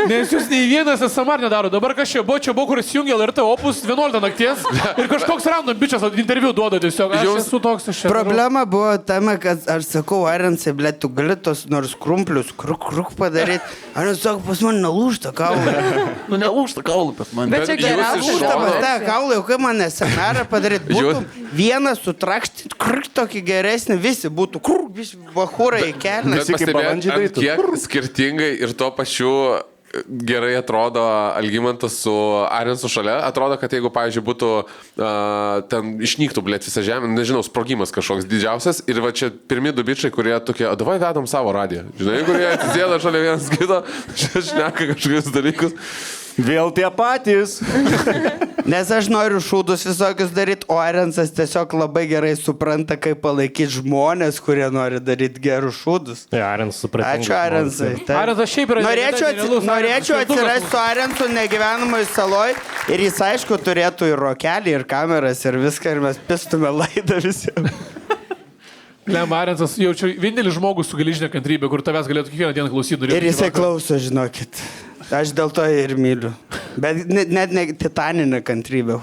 Nes jūs nei vienas ASMR nedaro. Dabar kas čia buvo, kuris jungia LRT Opus 11 nakties ir kažkoks random bičias interviu duoda tiesiog. Aš esu toks iš čia. Problema buvo tame, kad aš sakau, Arensai, blė, tu gali tos nors krumplius kruk padaryti. Aš sakau, pas man nelūžta kaulai. Nu, nelūžta kaulai pas man. Bet čia geriausia. Lūžta pas tą kaulai, jau kaip man ASMR padaryti. Būtum vieną sutrakštit, tokį geresnį, visi būtų vachūrai į kelną. Bet pastebėjot, kiek skirtingai ir tuo pačiu gerai atrodo Algimantas su Arensu šalia. Atrodo, kad jeigu, pavyzdžiui, būtų ten išnyktų, blėt, visą žemę, nežinau, sprogimas kažkoks didžiausias. Ir va čia pirmi du bičiai, kurie tokie, davai vedam savo radiją. Žinai, kurie atsisėda šalia vienas kito, šneka kažkokius dalykus. Vėl tie patys. Nes aš noriu šūdus visokius daryti, o Arensas tiesiog labai gerai supranta, kaip palaikyti žmonės, kurie nori daryti gerus šūdus. Ja, Arensas supratingas. Ačiū, Arensai. Arensas šiaip yra... Norėčiau atsirasti su Arensu negyvenamoj saloj ir jis, aišku, turėtų ir rokelį, ir kameras, ir viską, ir mes pistume laidą visiems. Lem, Arensas jaučia vienintelį žmogus su geležinė kantrybė, kur tavęs galėtų kiekvieną dieną klausyti. Ir jisai klauso, žinokit. Aš dėl to ir myliu. Bet net ne titaninė kantrybė,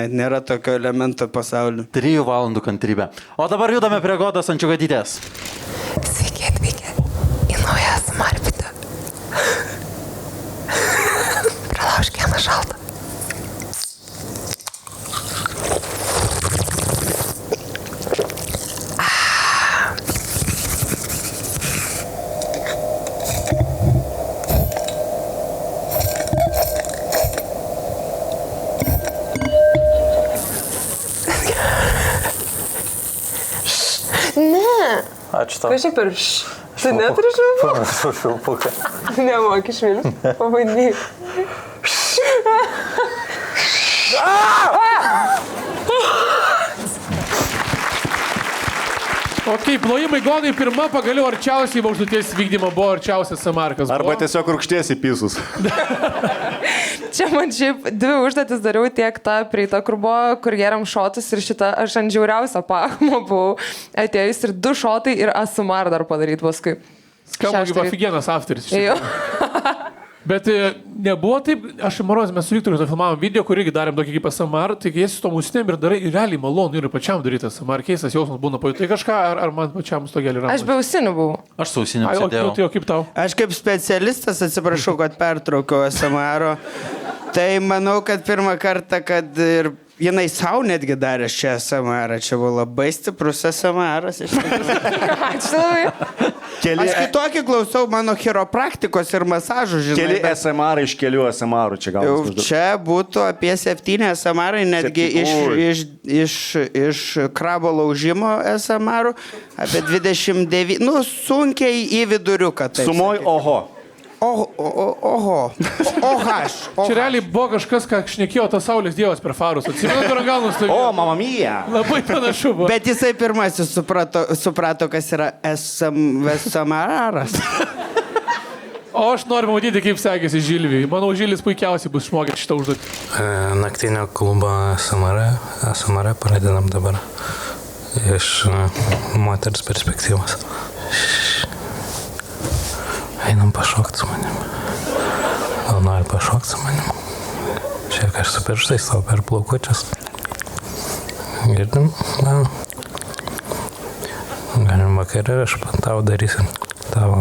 nėra tokio elemento pasauliu. 3 valandų kantrybė. O dabar judame prie Godos Ančiukatytės. Sveiki atvykę į naują ASMR video. Ačiū tau. Kažkaip ir tu neturi švilpų? Pamiršau švilpuką. Nemoki švilpų. Pabandyk. Ok, plojimai gonai pirma, pagaliau arčiausiai užduoties vykdymo buvo arčiausias Samarkas. Arba tiesiog rūgšties į pisus. Čia man šiaip 2 užduotis dariau, tiek tą prieitą, kur buvo, kur geriam šotus ir šitą aš ant žiauriausio pahmo buvau atėjus ir 2 šotai ir ASMR dar padaryti paskui. Skamba kaip afigienas afteris. Jo. Bet nebuvo taip, aš Marozė, mes su Viktoru filmavom video, kur irgi darėm tokį kaip ASMR, tai kai jie su to musinėm ir darai, ir realiai malonu ir pačiam daryti ASMR, keistas jausmas būna, pajutai kažką, ar man pačiam su to gėlį ramas? Aš be ausinių buvau. Aš su ausiniu sėdėjau. O kaip tau? Aš kaip specialistas atsiprašau, kad pertraukiau SMR. Tai manau, kad pirmą kartą, kad ir jinai savo netgi darė šią SMR. Čia buvo labai stiprus SMR. Ačiū labai. Aš kitokį klausau mano chiropraktikos ir masažų, žinai. Keli SMR iš kelių SMR čia gal. Čia būtų apie 7 SMR, netgi iš krabo laužimo SMR, apie 29, nu sunkiai į viduriuką. Sumoj oho. Oho. Čia realiai buvo kažkas, ką šnekėjo tas Saulės dievas per farus. Atsimenu, kur gal nustovėjo. O, mama mia. Labai panašu buvo. Bet jisai pirmasis suprato, kas yra SMR. O aš noriu matyti, kaip sekėsi Žilviui. Manau, Žilis puikiausiai bus išmokęs šitą užduotį. Naktinio klubo SMR pradedam dabar iš moters perspektyvos. Einam pašokti su manim. Gal nori pašokti su manim? Šiek aš su pirštais tau per plaukučius. Girdim? Na. Galim vakarį aš tau darysiu tavo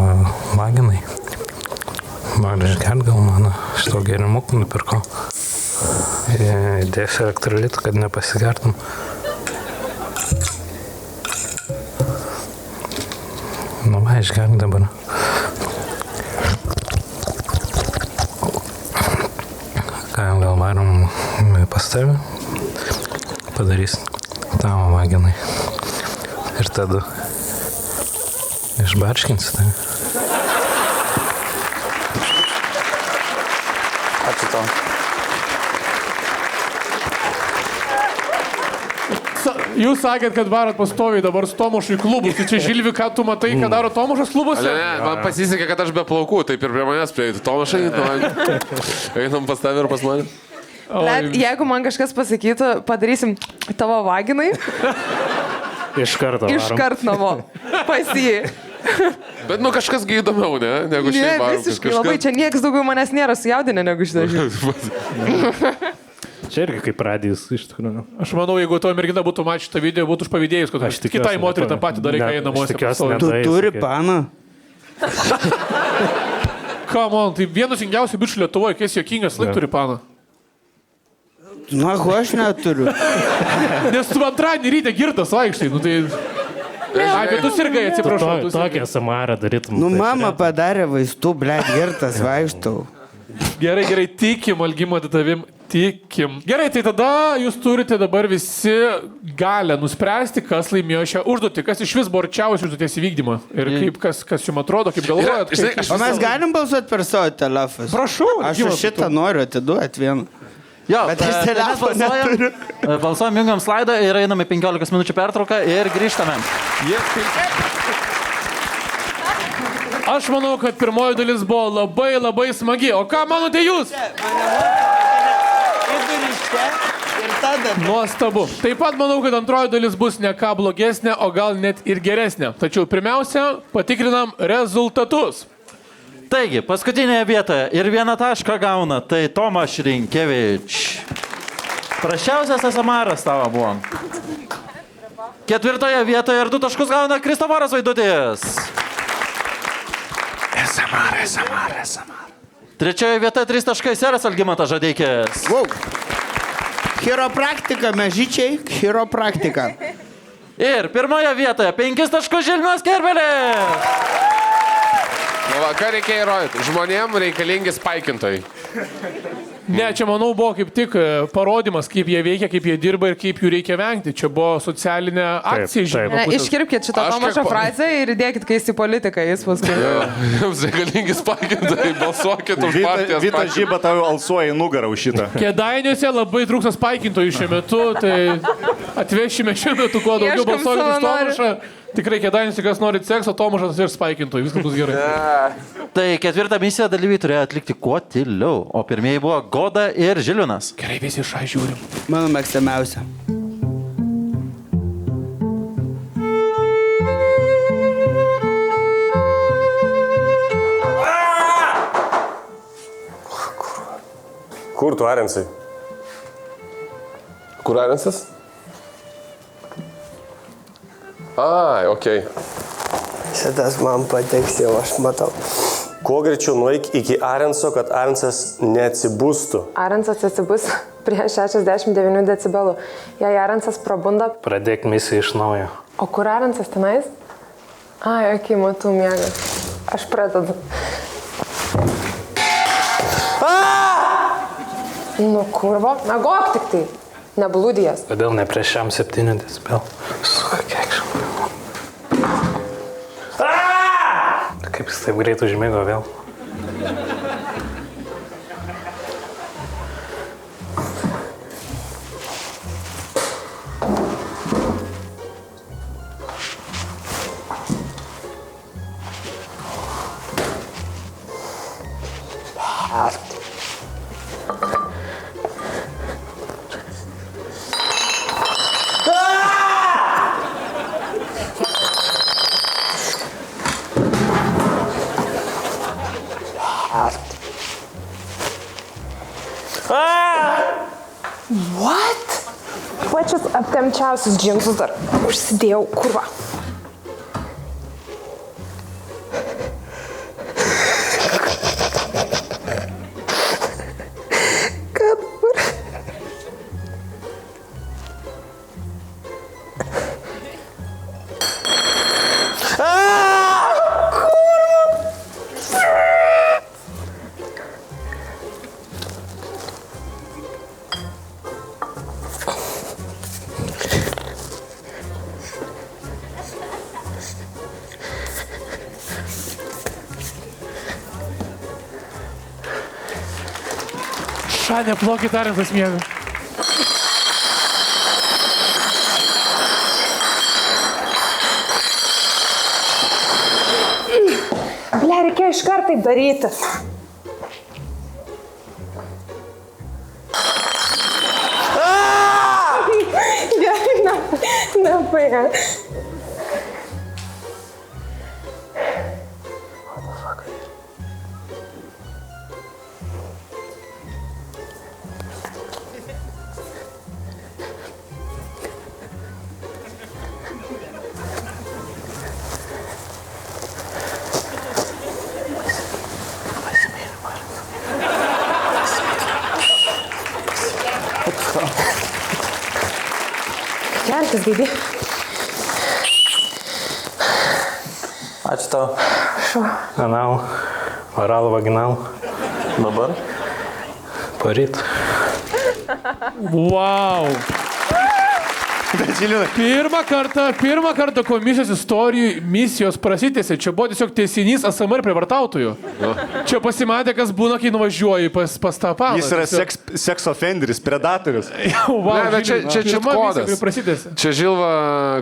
vaginai. Man išgert gal mano šito gėrimukų nupirko. Įdėsiu elektrolitų, kad nepasigertum. Nu va, išgert dabar. Gal varom pas tave, padarys tavo vaginai. Ir tada išbarškinsi tai. Ačiū tau. Jūs sakėt, kad varot pastoviai dabar su Tomušu į klubus. Tai čia Žilvi, ką tu matai, ką daro Tomušas klubuose? Ne, man pasisekė, kad aš be plaukų, taip ir prie manęs prieiti. Tomušai, einam pas tave ir pas mane. Bet jeigu man kažkas pasakytų, padarysim tavo vaginai. Iš karto. Iškart namo. Pas jį. Bet nu kažkas įdomiau, ne? Negu šiaip varom. Ne, visiškai labai. Čia niekas daugiau manęs nėra sujaudinę negu šitą žinią. Čia irgi kaip radijus iš tikrųjų. Aš manau, jeigu to mergina būtų mačius šitą video, būtų užpavydėjus, kad aš kitai moteriai tą patį darai, kai jie namuose. Tu turi paną? Come on, tai vienas ingiausių bičių Lietuvoje, kai jis jokingas, laik turi paną. Na, aš neturiu. Nes tu antradienį ryte girtas vaikštai, nu tai... Ai, bet tu sirgai, atsiprašau. Tokią samarą darytum. Nu, mama padarė vaistų, blėt, girtas vaikštau. Gerai, tikim, Algimantai, tavim tikim. Gerai, tai tada jūs turite dabar visi galę nuspręsti, kas laimėjo šią užduotį, kas iš vis buvo arčiausiai užduoties įvykdymą. Ir kaip, kas jums atrodo, kaip galvojat. O mes galim balsuoti per savo telefoną? Prašau. Aš už šitą noriu atiduoti vieną. Jo, bet aš telefoną neturiu. Balsuojam, jungiam slaidą ir einame 15 minučių pertrauką ir grįžtame. Aš manau, kad pirmoji dalis buvo labai smagi. O ką manote jūs? Nuostabu. Taip pat manau, kad antroji dalis bus ne ką blogesnė, o gal net ir geresnė. Tačiau pirmiausia, patikrinam rezultatus. Taigi, paskutinėje vietoje ir 1 tašką gauna, tai Tomas Rinkevič. Prasčiausias SMR'as tavo buvo. 4 vietoje ir 2 taškus gauna Kristoforas Vaidutis. SMR. 3 vietoje 3 taškai Seras Algimantas Žadeikis. Chiropraktika, mežičiai, chiropraktika. Ir 1 vietoje 5 taškus Žilvinas Kerbelis. Na, ką reikia įrodyti? Žmonėm reikalingi spaikintojai. Ne, čia manau buvo kaip tik parodymas, kaip jie veikia, kaip jie dirba ir kaip jų reikia vengti. Čia buvo socialinė akcija. Ne, iškirpkit šitą Tomašo frazę ir įdėkit, kai jis į politiką, jis paskui. Jums reikalingi spaikintai, balsuokit už partijas. Vita Žyba tau alsuoja į nugarą už šitą. Kėdainiuose labai trūksta spaikintojų šiuo metu, tai atvešime šiuo metu kuo daugiau balsuokit už Tomašą. Tikrai Kėdainiuose, kas norit sekso, Tomašas ir spaikintojų, viskas bus gerai. Tai ketvirtą misiją dalyviai turėjo atlikti kuo tyliau, o pirmieji buvo Goda ir Žiliūnas. Gerai, visi žiūrim. Mano mėgstamiausia. Kur tu, Arensai? Kur Arensas? Ai, okei. Šitas man patiks jau, aš matau. Kuo greičiau nueik iki Arenso, kad Arensas neatsibūstų. Arensas atsibus prie 69 decibelų. Jei Arensas prabunda... Pradėk misiją iš naujo. O kur Arensas tenais? Ai, okei, matau miegą. Aš pradedu. Nu, kurva. Megok tik tai. Neblūdijas. Kodėl ne prieš šiam 7 decibelų? Kaip jis taip greit užmigo vėl? What? Pačius aptemčiausius džinsus dar užsidėjau, kurva. Ką dabar? Šanė, plokit Arensas miega. Ble, reikėjo iš karto taip daryti. Gerai, nepaėga. Kelkis, baby. Ačiū tau. Anal, oral, vaginal. Dabar? Poryt. Wow. Pirmą kartą komisijos istorijų misijos prasitėsi. Čia buvo tiesiog tęsinys ASMR prievartautojų. Čia pasimatė, kas būna, kai nuvažiuoji pas tą paną. Jis yra seks offenderis, predatorius. Ne, čia kodas. Čia Žilva,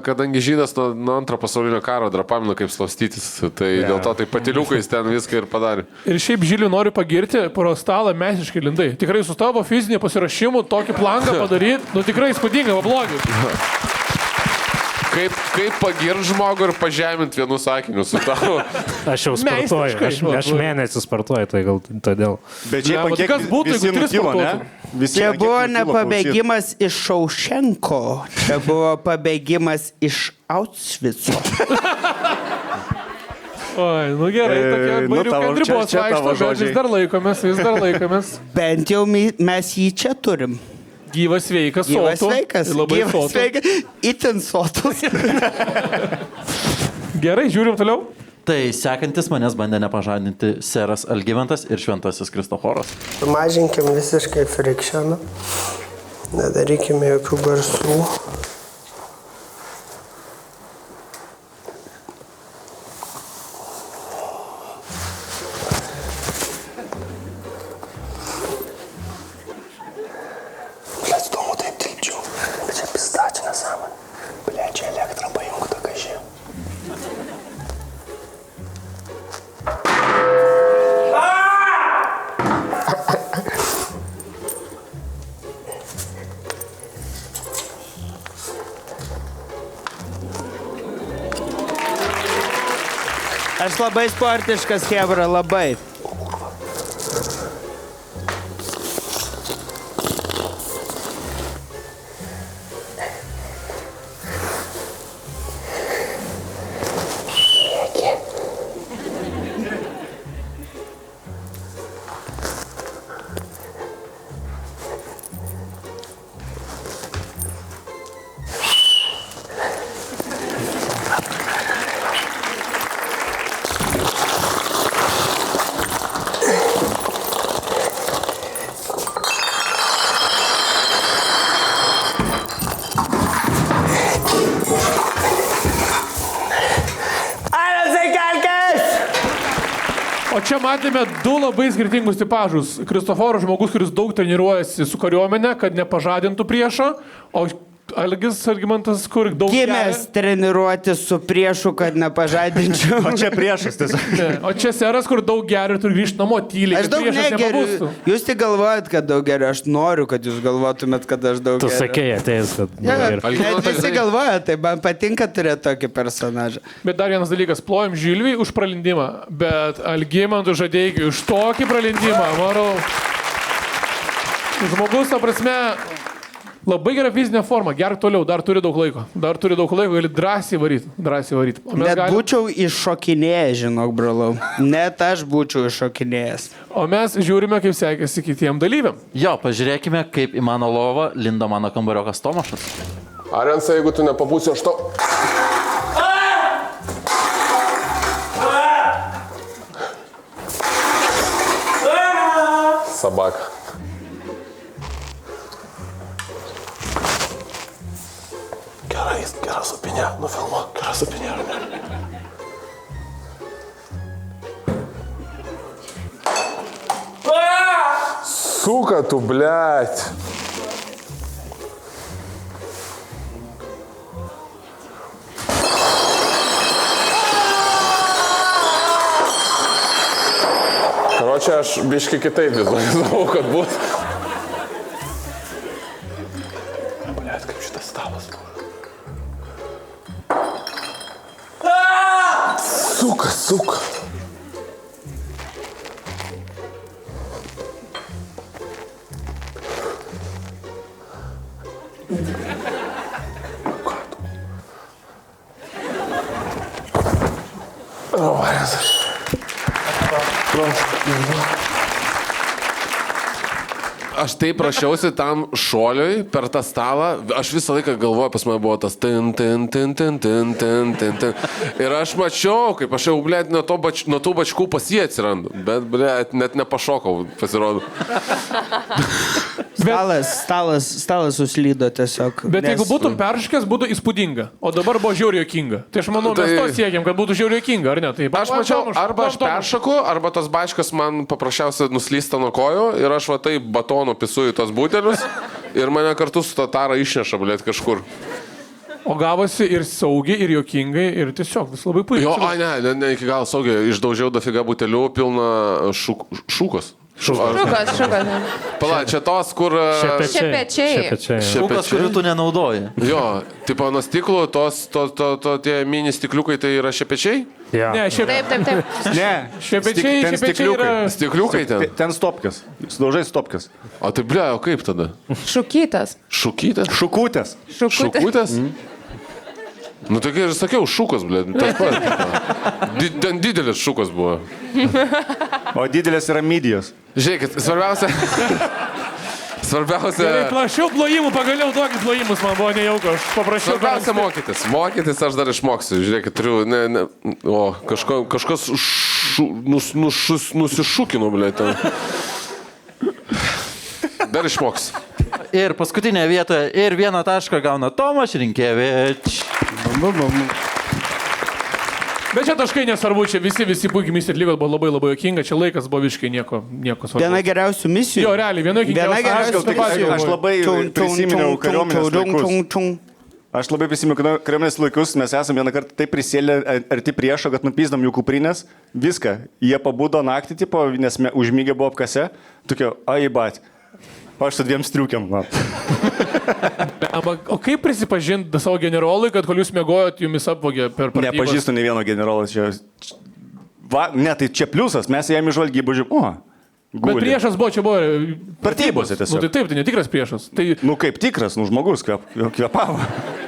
kadangi žydas nuo antro pasaulinio karo dar pamenu, kaip slapstytis, tai dėl to tai patiliukais ten viską ir padarė. Ir šiaip Žilių noriu pagirti, pro stalą mesiškai lindai. Tikrai su tavo fiziniu pasirašymu tokį plangą padaryti, nu tikrai įspūdinga, blogiai. Kaip pagirt žmogų ir pažemint vienu sakiniu su tavo. Aš jau sportuoju, aš mėnesį sportuoju, tai gal todėl. Bet čia kas būtų, jeigu 3 sportuotų? Čia buvo ne pabėgimas iš Šaušenko, čia buvo pabėgimas iš Auschwitzo. Oi, nu gerai, tokie bairių kandribos vaikšto, bet vis dar laikomės. Bent jau mes jį čia turim. Gyvas sveikas, Gyvas sotų. sveikas, Labai gyvas sotų. sveikas, itin sotus. Gerai, žiūrim toliau. Tai sekantis manęs bandė nepažadinti seras Algimantas ir šventasis Kristoforas. Mažinkim visiškai frikšeną. Nedarykime jokių garsų. Aš labai sportiškas, chebra, labai. O čia matėme du labai skirtingus tipažus. Kristoforas žmogus, kuris daug treniruojasi su kariuomenė, kad nepažadintų priešą, o Algimantas, kur daug... Gimęs treniruoti su priešu, kad nepažadinčiau. O čia priešas tiesiog. O čia seras, kur daug geria ir turi grįžti namo tyliai. Aš daug negeriu. Jūs tik galvojat, kad daug geriu. Aš noriu, kad jūs galvotumėt, kad aš daug geriu. Tu sakei, ateis, kad... Net visi galvoja, tai man patinka turėti tokį personažą. Bet dar vienas dalykas, plojam Žilvį už pralindimą, bet Algimantų Žadeikiui už tokį pralindimą, manau, žmogus, ta prasme, labai gera fizinė forma, gerk toliau, dar turi daug laiko, gali drąsiai varyti. Net būčiau iššokinėjęs, žinok, brolau. Net aš būčiau iššokinėjęs. O mes žiūrime, kaip sekėsi kitiem dalyviam. Jo, pažiūrėkime, kaip į mano lovą lindo mano kambariokas Tomašas. Arensa, jeigu tu nepabūsi, aš tau... Sabaka. Gera supinė, nufilmuok, gera supinė, ar ne? Suka tu, blėt. Karočią, aš biškai kitaip vizualizavau, kad bus. Blėt, kaip šitas stalas buvo. Сука. Aš taip prašiausi tam šuoliui per tą stalą, aš visą laiką galvoju, pas mane buvo tas tin. Ir aš mačiau, kaip aš jau, blėt, nuo tų bačkų pas jį atsirandu, bet, blėt, net nepašokau, pasirodo. Stalas suslydo tiesiog. Bet jeigu būtum perškęs, būtų įspūdinga, o dabar buvo žiauriai jokinga. Tai aš manau, mes to siekiam, kad būtų žiauriai jokinga, ar ne? Tai aš mačiau, arba aš peršaku, arba tas bačkas man paprasčiausiai nuslysta nuo kojų ir aš va taip batonu pisuoju tos butelius ir mane kartu su Tatara išneša, blėt, kažkur. O gavosi ir saugiai, ir jokingai, ir tiesiog vis labai puikiai. Jo, ne iki galo saugiai, išdaužiau dafiga butelių pilną šūkos. Šukas. Pala, čia tos, kur... Šepečiai. Šūkas, kurių tu nenaudoji. Jo, tipo nuo stiklų, tie mini stikliukai tai yra šepečiai? Ja. Ne, Taip. Ne, šepečiai yra... Stikliukai ten? Ten stopkės. Sudaužai stopkės. O tai ble, o kaip tada? Šukytas. Šukytas? Šukutės. Šukutės? Nu, tokia ir sakiau, šūkos, blė, tas pat. Ten didelis šūkos buvo. O didelės yra midijos. Žiūrėkit, Svarbiausia... Gerai, prašiau plojimų, pagaliau duokit plojimus, man buvo nejauku, aš paprašiau. Svarbiausia mokytis. Mokytis aš dar išmoksiu. Žiūrėkit, turiu... Kažkas nusišūkinu, blė, ten. Dar išmoksiu. Ir paskutinėje vietoje ir 1 tašką gauna Tomas Rinkėvič. Bet čia taškai nesvarbu, čia visi puikiai misija atliko, buvo labai juokinga, čia laikas buvo visiškai nieko svarbu. Viena geriausių misijų. Jo, realiai, viena juokingiausių. Aš labai prisiminiau kariuomenės laikus. Aš labai prisimenu kariuomenės laikus, mes esame vieną kartą taip prisėlę arti priešo, kad nupysdam jų kuprinės, viską. Jie pabudo naktį, tipo, nes užmygė buvo apkase, tokia, aibat. Aš su 2 striukiam. O kaip prisipažinti savo generolui, kad kol jūs mėgojot, jumis apvogė per pratybas? Nepažįstu nei vieno generolo čia. Ne, tai čia pliusas, mes jam iš žvalgybų žiūrėjom. Bet priešas buvo, čia buvo... Pratybose tiesiog. Nu tai taip, tai netikras priešas. Tai... Nu kaip tikras, žmogus kvepavo.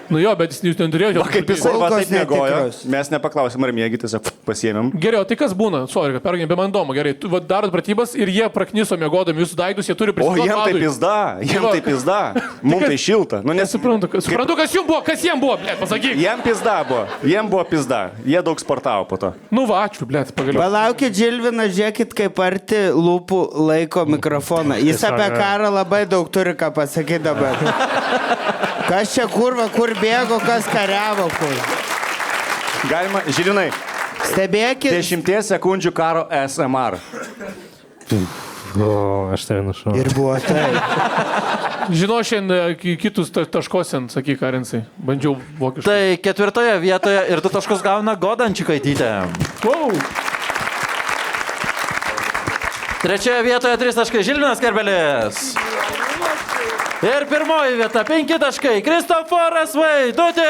Nu jo, bet jūs neturėjote... Kaip jisai taip mėgojo, mes nepaklausėm, ar mėgi, tiesiog pasiėmėm. Gerai, o tai kas būna? Sorry, kad pergėm, bet man įdomu, gerai, tu darot pratybas ir jie prakniso mėgodami jūsų daiktus, jie turi prisiduoti. O jiem tai pizda, mums tai šilta. Nu nesuprantu, kas jums buvo, kas jiem buvo, blėt, pasakyk. Jiem buvo pizda, jie daug sportavo po to. Nu va, ačiū, blėt, pagaliau. Palaukit, Žilvinas, žiūrėkit, kaip arti lūpų laiko mikrofoną. Jis apie karą labai daug turi ką pasakyti dabar. Kas čia kurva, kur bėgo, kas kariavo, kur. Galima, Žilinai, stebėkit. 10 sekundžių karo SMR. O, aš tai nušau. Ir buvo tai. Žinau, šiandien kitus taškos, sakyk, Karinsai. Bandžiau vokiškai. Tai 4 vietoje ir 2 taškus gauna Godančikaitytė. Wow. 3 vietoje 3 taškai Žilvinas Kerbelis. Ir 1 vieta 5 taškai Kristoforas Vaidutis.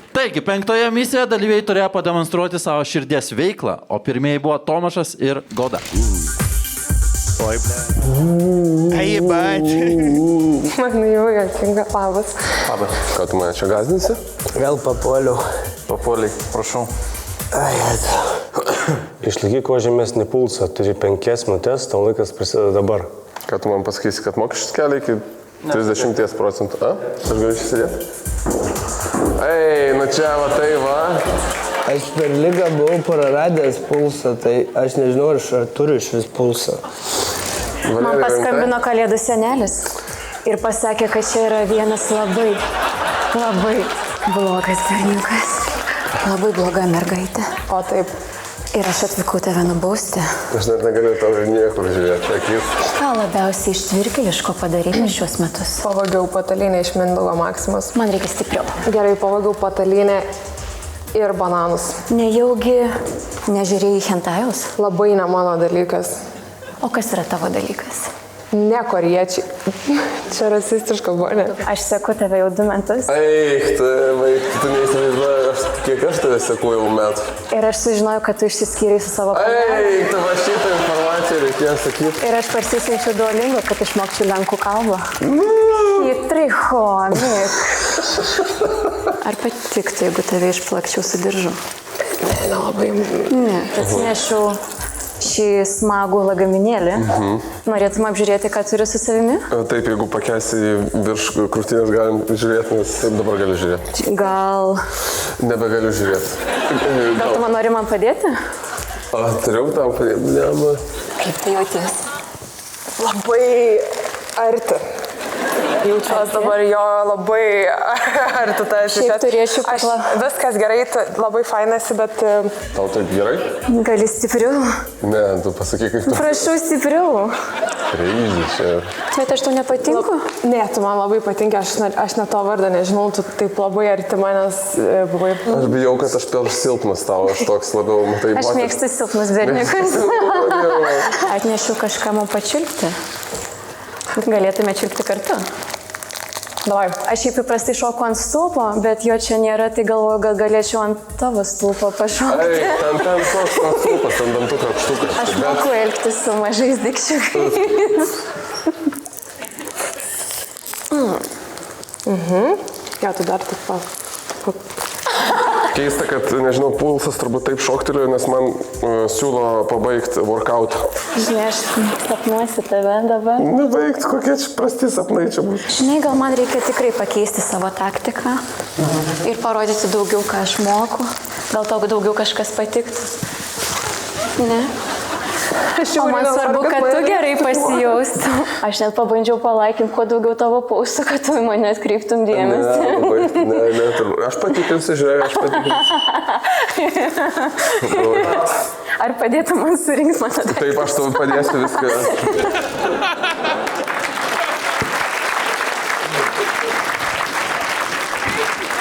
Taigi, 5 misijoje dalyviai turėjo pademonstruoti savo širdies veiklą, o pirmieji buvo Tomašas ir Goda. Aibat. Man jau juokinga, labas. Labas. Ką tu mane čia gazdinsi? Vėl papuoliau. Papuoliai, prašau. Išlaikyk kuo žemesnį pulsą, turi 5 minutės, tau laikas prasideda dabar. Ką tu man pasakysi, kad mokesčius kelia iki 30%? A? Aš galiu išsėdėti? Ei, nu čia va tai va. Aš per ligą buvau praradęs pulsą, tai aš nežinau, ar turiu iš vis pulsą. Man paskambino Kalėdų senelis ir pasakė, kad čia yra vienas labai blogas berniukas. Labai bloga mergaitė. O taip. Ir aš atvykau tave nubausti. Aš net negaliu tau ir niekur žiūrėti. Akis. Ką labiausiai ištvirkėliško padaryti šiuos metus? Pavagiau patalynę iš Mindaugo Maksimos. Man reikia stipriau. Gerai, pavagiau patalynę ir bananus. Nejaugi nežiūrėjai hentajus? Labai ne mano dalykas. O kas yra tavo dalykas? Ne koriečiai. Čia rasistiška buvo, ne? Aš seku tave jau 2 metus. Eik, tu neįsivaizduoji, kiek aš tave seku jau metų. Ir aš sužinojau, kad tu išsiskyrei su savo panelė. Eik, tu va šitą informaciją reikėjo sakyti. Ir aš parsisiunčiu Duolingo, kad išmokčiau lenkų kalbą. Įtrichomik. Ar patiktų, jeigu tave išplakčiau su diržu? Nelabai. Ne, atsinešiau šį smagų lagaminėlį. Norėtum apžiūrėti, ką turi su savimi? Taip, jeigu pakesi virš krūtinės, galim žiūrėti, nes taip dabar gali žiūrėti. Gal... Nebegaliu žiūrėti. Gal tu nori man padėti? Turėjau tam padėti, ne. Kaip tu jauties? Labai arti. Jaučiuos dabar jo labai arti tas. Šiaip turėčiau Viskas gerai, labai fainasi, bet... Tau taip gerai? Gali stipriau? Ne, tu pasakyk, kaip tu... Prašau stipriau. Crazy čia. Bet aš tau nepatinku? Ne, tu man labai patinka, aš net to vardą nežinau, tu taip labai arti manęs buvai. Aš bijau, kad aš per silpnas tau, aš toks labiau matai. Aš mėgstu silpnus berniukus. Atnešiu kažką man pačiulpti. Galėtume čiulpti kartu. Davai. Aš šiaip įprastai šoku ant stulpo, bet jo čia nėra, tai galvoju, gal galėčiau ant tavo stulpo pašokti. Ei, ten koks ant stulpas, ten dantų krapštukas. Aš moku elgtis su mažais dikščiukais. Ja, tu dar taip pat. Keista, kad, nežinau, pulsas turbūt taip šoktelėjo, nes man siūlo pabaigti workout. Žinai, aš sapnuosi tave dabar. Nebaigti, kokie čia prasti sapnai čia bus. Žinai, gal man reikia tikrai pakeisti savo taktiką ir parodyti daugiau, ką aš moku. Gal tau daugiau kažkas patiktų. Ne? O man svarbu, kad tu gerai pasijaustum. Aš net pabandžiau palaikinti kuo daugiau tavo paustų, kad tu į mane atkreiptum dėmesį. Ne, aš patikrinsiu, žiūrėjau, aš patikrinsiu. Ar padėtum man surinkti mano daiktą? Taip, aš tau padėsiu viską.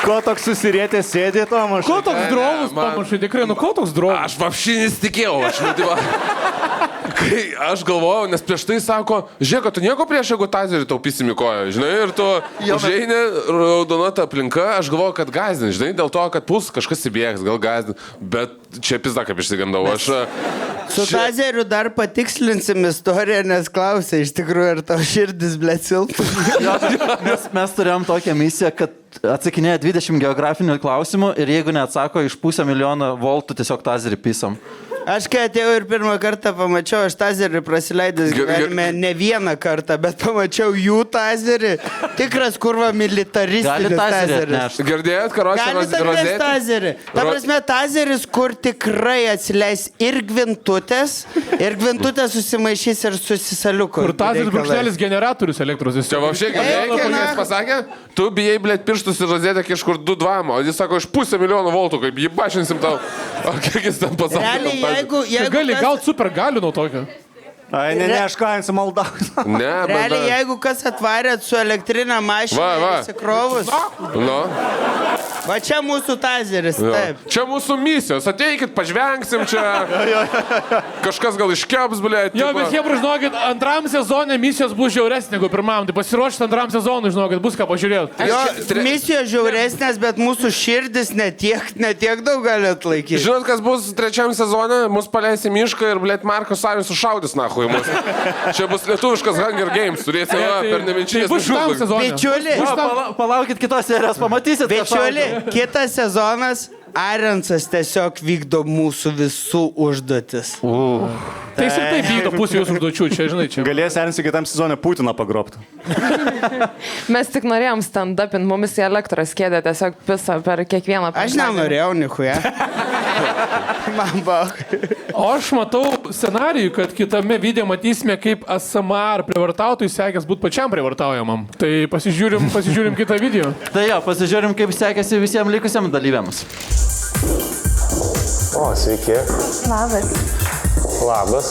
Ko toks susirietęs sėdė, Tomašai? Ko toks drovus, Tomašai, tikrai, nu ko toks drovus? Aš vapšį nesitikėjau, kai aš galvojau, nes prieš tai sako, žiūrėk, tu nieko prieš, jeigu tazerį tau pisim į koją, žinai, ir tu užeini raudona ta aplinka, aš galvoju, kad gazdin, žinai, dėl to, kad puls kažkas įbėgs, gal gazdin, bet čia pizda kaip išsigandau, aš... Su tazeriu dar patikslinsim istoriją, nes klausė, iš tikrųjų, ar tau širdis, blėt, silpna. Mes turėjom tokią misiją, kad atsakinėja 20 geografinių klausimų ir jeigu neatsako iš 500 000 voltų, tiesiog tazerį pisam. Aš kai atėjau ir pirmą kartą pamačiau, aš tazerį prasileidęs gyvenime ne vieną kartą, bet pamačiau jų tazerį. Tikras kurva militaristinis tazeris. Girdėjot, karočią rozetį? Galite tazerį. Ta prasme, tazeris, kur tikrai atsileis ir gvintutės susimaišys ir susisaliuko. Kur tazeris brūkšnelis generatorius elektros. Čia vapšiai, girdėjai, kas pasakė? Tu bijai, blėt, pirštus ir rozetę kažkur 2-2, o jis sako, iš 500 000 voltų, kaip jį bašinsim tau. O kiek jis ten pasakė? Jeigu gali gauti super galių nuo tokio. Ai, ne, aš kainsiu maldauti. Realiai, jeigu kas atvarėt su elektrinė mašina įsikrovus. Va čia mūsų tazeris, taip. Čia mūsų misijos, ateikit, pažvengsim čia. Kažkas gal iškeps, blėt. Jo, bet jie, žinokit, antram sezonė misijos bus žiauresnė negu pirmam. Tai pasiruošit antram sezonui, žinokit, bus ką pažiūrėti. Jo, misijos žiauresnės, bet mūsų širdis netiek daug gali atlaikyti. Žinot, kas bus trečiam sezone? Mus paleis į mišką ir, blėt, Markas Savius sušaudys, nahu, į mus. Čia bus lietuviškas Hunger Games, turėsite per neminčinės miškus. Bičiuli, palaukit kitos serijos, pamatysit. Bičiuli, kitas sezonas, Arensas tiesiog vykdo mūsų visų užduotis. Tai jis ir taip vykdo pusę jūsų užduočių, čia, žinai, čia. Galės Arensui kitam sezonė Putiną pagrobti. Mes tik norėjom stand-upint, mumis į elektros kėdę tiesiog pisa per kiekvieną. Aš nenorėjau, nichuja. Man buvo. O aš matau scenarijų, kad kitame video matysime, kaip ASMR prievartautojui sekės būti pačiam prievartaujamam. Tai pasižiūrim kitą video. Tai jo, pasižiūrim, kaip sekėsi visiems likusiam dalyviams. O, sveiki. Labas. Labas.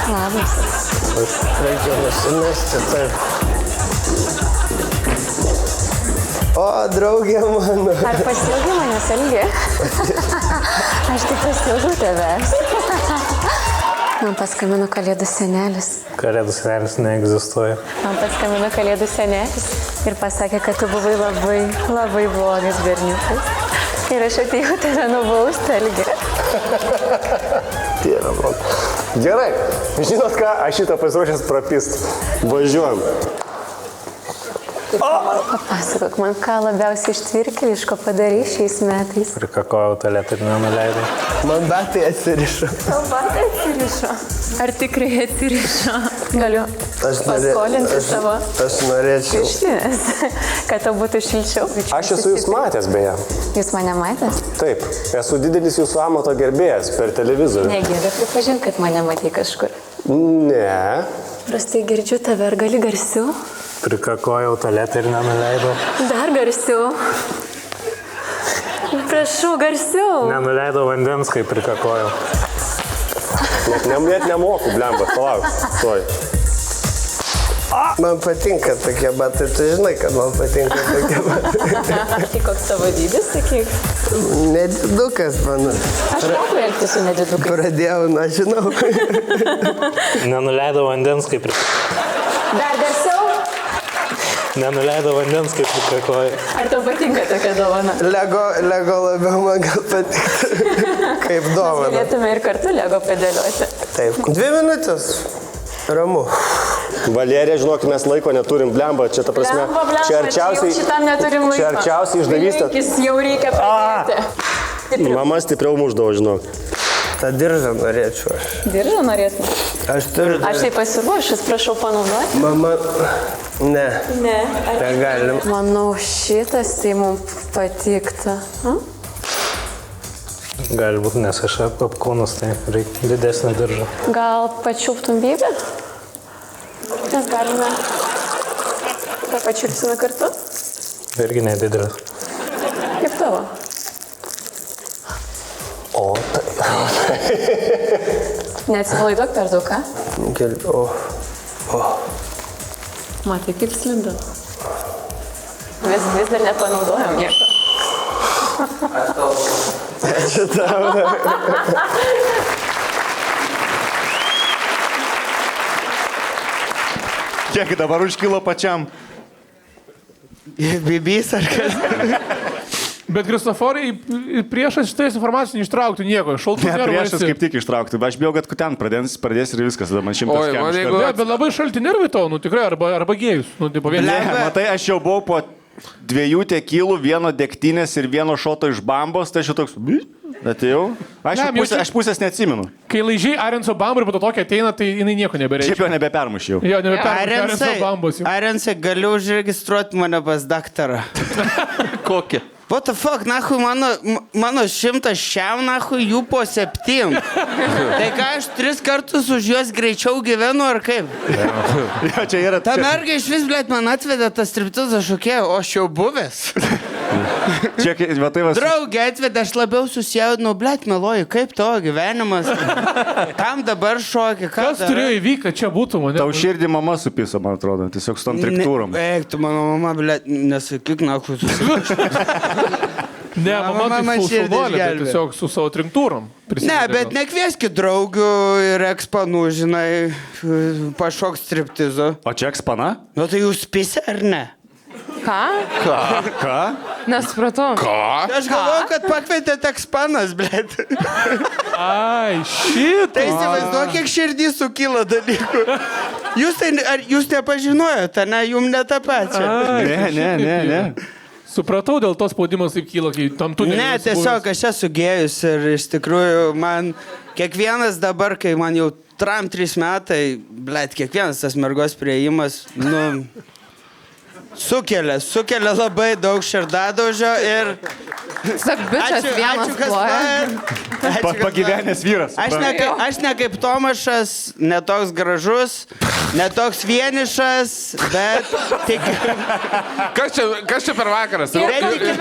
Labas. Reikia nusimesti, taip. O, draugė mano. Ar pasiilgai manęs ilgi? Aš tik pasiilgau tavęs. Man paskambino Kalėdų senelis. Kalėdų senelis neegzistuoja. Man paskambino Kalėdų senelis ir pasakė, kad tu buvai labai, labai blogas berniukas. Ir aš atėjau tave nubausti, Algi. Dieve, man. Gerai, žinot ką, aš šitą pasiruošęs prapist. Važiuojam. Papasakok man, ką labiausiai ištvirkeliško padarai šiais metais. Prikakojau tualetą ir nenuleidau. Man batai atsirišo. Tau batai atsirišo. Ar tikrai atsirišo? Galiu paskolinti savo Aš norėčiau. pirštinės, kad tau būtų šilčiau. Aš esu jūs matęs, beje. Jūs mane matęs? Taip, esu didelis jūsų amato gerbėjas per televizorių. Negėda pripažink, kad mane matei kažkur. Ne. Prastai girdžiu tave, ar gali garsiau? Prikakojau tualetą ir nenuleidau. Dar garsiau. Prašau, garsiau. Nenuleidau vandens, kai prikakojau. Net nemoku, blemba, palauk. Tuoj. Man patinka tokie batai, tu žinai, kad man patinka tokie batai. Tai koks tavo dydis, sakyk? Nedidukas mano. Aš moku elgtis su nedidukais. Pradėjau, na žinau. Nenuleidau vandens, kai Dar garsiau? Nenuleidau vandens, kaip prikakojau. Ar tau patinka tokia dovana? Lego labiau man gal patinka. Kaip dovana. Galėtume ir kartu Lego pedaliuoti. Taip. 2 minutės. Ramu. Valerija, žinok, mes laiko neturim, blemba, čia ta prasme. Čia arčiausiai. Šitam neturim laiko. Čia arčiausiai išdavystė. Jau reikia pradėti. Mama stipriau muždavo, žinok. tą diržą norėčiau aš. Diržą norėtum? Aš turiu. Aš tai pasiruošęs, prašau panaudoti. Mama, ne. Ne. Negalim. Manau, šitas tai mums patiktų. Galbūt, nes aš apkūnus, tai reikia didesnį diržą. Gal pačiuptum bybę? Mes galime. Ką pačiupsime kartu? Irgi nedidelis. Kaip tavo? O, tai. Neatsipalaiduok per daug, ką? Matai, kaip slinda. Vis dar nepanaudojom nieko. Ačiū tau. Kiek dabar užkilo pačiam? Bibys ar kas? Bet Kristoforai, priešas šitais informacijos neištraukti nieko. Šaltų nervų. Priešas kaip tik ištraukti. Aš bijau, kad ten pradės ir viskas. Tada man 100 kemškų. Bet labai šalti nervai tau, nu tikrai, arba gėjus. Nu, tipo, ne, matai, aš jau buvau po 2 tekilų, 1 degtinės ir 1 šoto iš bambos, tai aš jau toks, atėjau. Aš pusės neatsimenu. Kai laižiai Arenso bambą ir po to tokia ateina, tai jinai nieko nebereikia. Šiaip jau nebepermušiau. Jo, nebepermušiau Arenso bambos. Arensai, galiu užregistruoti mane pas daktarą. Kokį? What the fuck, nahui, mano 100 šiam, nahui, jų po 7. Tai ką, aš 3 kartus už juos greičiau gyvenu, ar kaip? Jo, čia yra... Ta merga iš vis, blėt, man atvedė tas striptizą šokėją, o aš jau buvęs. Čia, va, tai vas... Draugė atvedė, aš labiau susijaudinau, blėt, meloju, kaip tavo gyvenimas? Kam dabar šokė? Kas turėjo įvykti, kad čia būtų mane? Tau širdį mama supisa, man atrodo, tiesiog su tom triktūrom. Eik, tu mano mama, blėt, nesakyk, nahui, susijaudinau. Ne, mama tai šaunuolė, bet tiesiog su savo trinktūrom. Ne, bet nekvieskit draugių ir ekspanų, žinai, pašok striptizo. O čia ekspana? Nu tai jūs pisi ar ne? Ką? Nesupratau. Aš galvoju, kad pakvietėt ekspanas, blėt. Ai, šitą. Tai įsivaizduok, kiek širdį sukyla dalykų. Jūs nepažinojate, ne, jum ne tą pačią. Ne. Supratau, dėl to spaudimas taip kyla, kai tam tu ne. Ne, tiesiog aš esu gėjus ir iš tikrųjų man kiekvienas dabar, kai man jau 3 metai, blėt, kiekvienas tas mergos priėjimas, nu, sukelia labai daug širdadaužio ir... Sak, bičias vienas ploja. Pagyvenęs vyras. Aš ne kaip Tomašas, netoks gražus, netoks vienišas, bet tik... Kas čia per vakaras? Bet tikiu,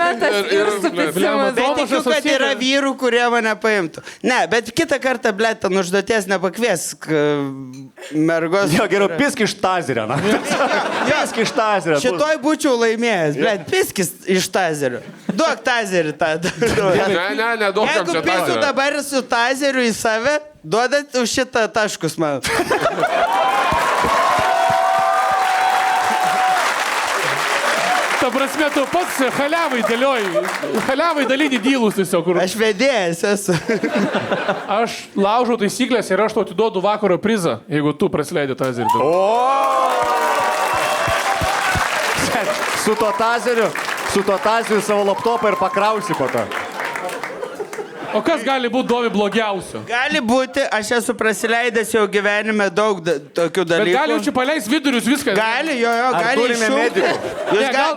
kad yra vyrų, kurie mane paimtų. Ne, bet kitą kartą, blėt, ten užduoties nepakviesk mergos. Jo, geriau pisk iš tazerio, na. Pisk iš tazerio. Šitoj būčiau laimėjęs, blėt, piskis iš tazerio. Duok tazerį tą. Ne, duokam čia tazerį. Jeigu pisu dabar su tazeriu į save, duodat už šitą taškus man. Ta prasme, tu pats haliavai dėlioji. Haliavai dalinį dylus tiesiog. Aš vedėjas esu. Aš laužau taisyklės ir aš tau atiduodu vakaro prizą, jeigu tu prasileidai tazerį. Su to tazeriu savo laptopą ir pakrausi po to. O kas gali būti Dovi blogiausio? Gali būti, aš esu prasileidęs jau gyvenime daug tokių dalykų. Bet gali jau čia paleis vidurius viską. Gali, jo, gali iššūkti.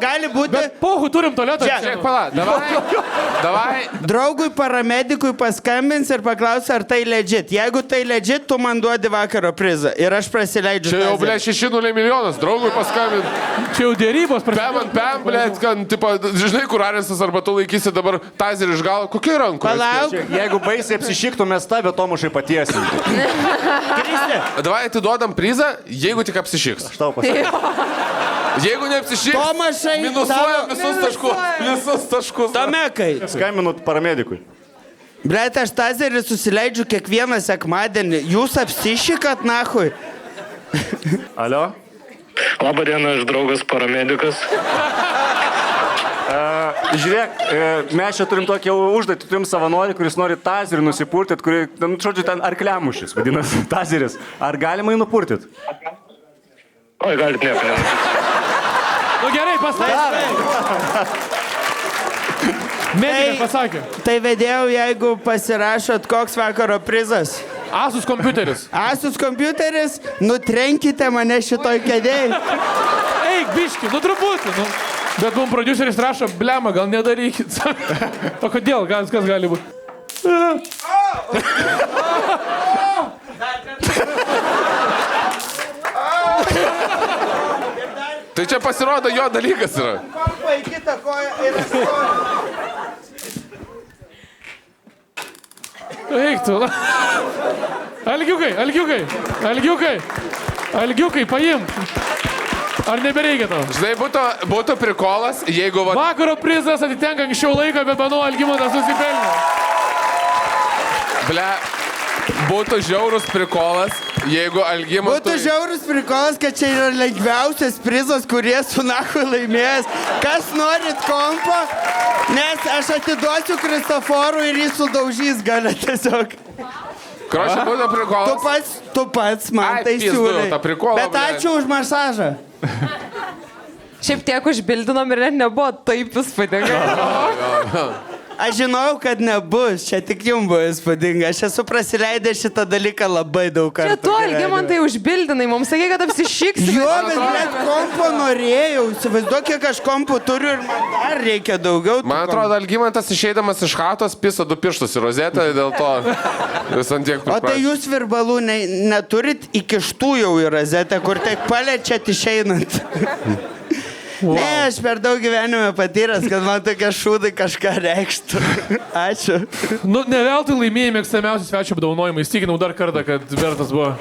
Gali būti... Bet pohu turim tualetą. Žiūrėk, pala, davai. Draugui paramedikui paskambins ir paklaus, ar tai legit. Jeigu tai legit, tu man duodi vakaro prizą. Ir aš prasileidžiu. Čia jau, ble, 6,0 milijonas. Draugui paskambint. Čia jau dėrybos. Pem, ble, tipo, žinai, kur Arensas arba tu laikysi dabar tazerį iš galo. Kokia ranko? Jeigu baisiai apsišiktų, mes tave Tomušai patiesim. Davai atiduodam prizą, jeigu tik apsišiks. Aš tau pasakysiu. Jeigu neapsišiks, Tomašai, minusuojam visus taškus. Tomekai. Skambinut paramedikui. Blet, aš tazerį susileidžiu kiekvieną sekmadienį. Jūs apsišikat, nahui? Alio? Labą dieną, aš draugas paramedikas. Žiūrėk, mes čia turim tokį užduotį, turim savanorį, kuris nori tazerį nusipurtit, kurį, žodžiu, ten arkliamušis, vadinasi, tazeris. Ar galima jį nupurtit? Oi, galit nieko. Nu gerai, pasakė. Medikai pasakė. Tai vedėjau, jeigu pasirašot, koks vakaro prizas? Asus kompiuteris. Asus kompiuteris, nutrenkite mane šitoj kėdėj. Eik, biški, nu truputį. Nu. Bet mums prodiuseris rašo, blema, gal nedarykit. O kodėl, kas gali būti? Tai čia pasirodo jo dalykas yra. Kompa į kitą koją ir stovi. Eik tu. Algiukai, paimk. Ar nebereikia tau? Žinai, būtų prikolas, jeigu... Vakaro prizas atitenka anksčiau laiko, bet manau, Algimantas susipelnė. Ble, būtų žiaurus prikolas, jeigu Algimantui... Būtų žiaurus prikolas, kad čia yra lengviausias prizas, kurie su nahu laimėjęs. Kas norit kompo? Nes aš atiduosiu Kristoforui ir jis sudaužys galę tiesiog. Krošė būtų prikolas. Tu pats man tai siūlai. Bet ačiū už masažą. Šiaip tiek užbildinom ir net nebuvo taip įspūdinga. Aš žinau, kad nebus, čia tik jums buvo įspūdinga. Aš esu prasileidęs šitą dalyką labai daug kartų. Čia tu, Algimantai, užbildinai, mums sakė, kad apsišyksi. Jo, bet net kompo norėjau. Įsivaizduok, kiek aš kompo turiu ir man dar reikia daugiau. Man atrodo, Algimantas išeidamas iš chatos piso 2 pirštus į rozetę, dėl to vis ant tiek O tai jūs virbalų neturit įkištų jau į rozetę, kur tik paliečiat išeinant. Wow. Ne, aš per daug gyvenime patyręs, kad man tokie šūdai kažką reikštų. Ačiū. Nu, ne veltui laimėjai mėgstamiausių svečių apdovanojimą. Įstikinau dar kartą, kad vertas buvo.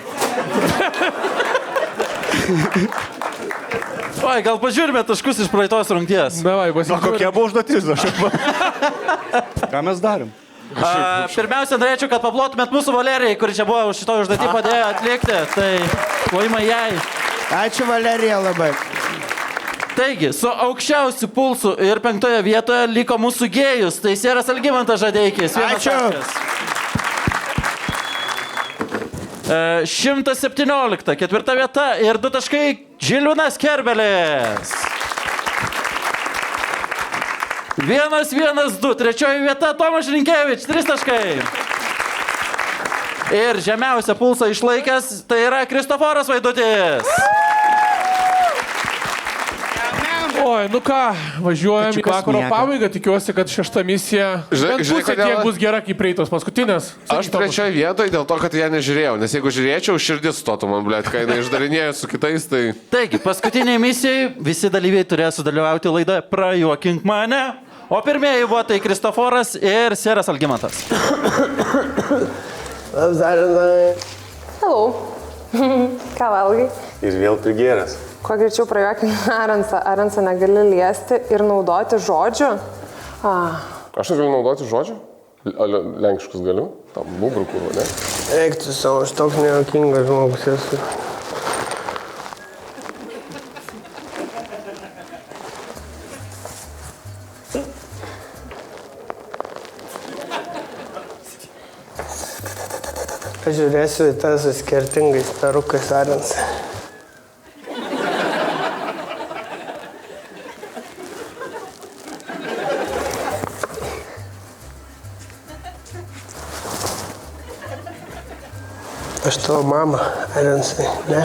Oi, gal pažiūrime taškus iš praeitos rungties. Davai, pasižiūrėm. Kokia buvo užduotis? Ką mes darėm? Pirmiausia, norėčiau, kad paplotumėt mūsų Valerijai, kuri čia buvo už šito užduotį padėjo atlikti. Tai plojimai jai. Ačiū, Valerija, labai. Taigi, su aukščiausiu pulsu ir 5 vietoje liko mūsų gėjus. Tai Sieras Algimantas Žadeikis. Ačiū. 117, 4 vieta ir 2 taškai Žilvinas Kerbelis. 1-1-2, 3 vieta Tomas Rinkevič, 3 taškai. Ir žemiausią pulsą išlaikęs, tai yra Kristoforas Vaidutis. Oi, nu ką, važiuojam į vakaro pabaigą, tikiuosi, kad 6 misija bent pusė tiek bus gera kaip praeitos paskutinės. Aš 3 vietoje dėl to, kad ją nežiūrėjau, nes jeigu žiūrėčiau, širdis stotų man, blėt, kai jinai išdarinėjo su kitais, tai... Taigi, paskutiniai misijai visi dalyviai turėjo sudalyvauti laidoje Prajuokink mane, o pirmieji buvo tai Kristoforas ir Sieras Algimantas. Hello. Ką valgai? Ir vėl prigėręs. Kuo greičiau prajuokink Arensą. Arensą negali liesti ir naudoti žodžių. Aš negaliu naudoti žodžių? Lenkiškus galiu? Tam nubrukų, ne? Eiktų savo, aš toks nejuokingas žmogus esu. Aš žiūrėsiu į tas su skirtingais perukais Arensą. Aš tavo mama, Arensai, ne?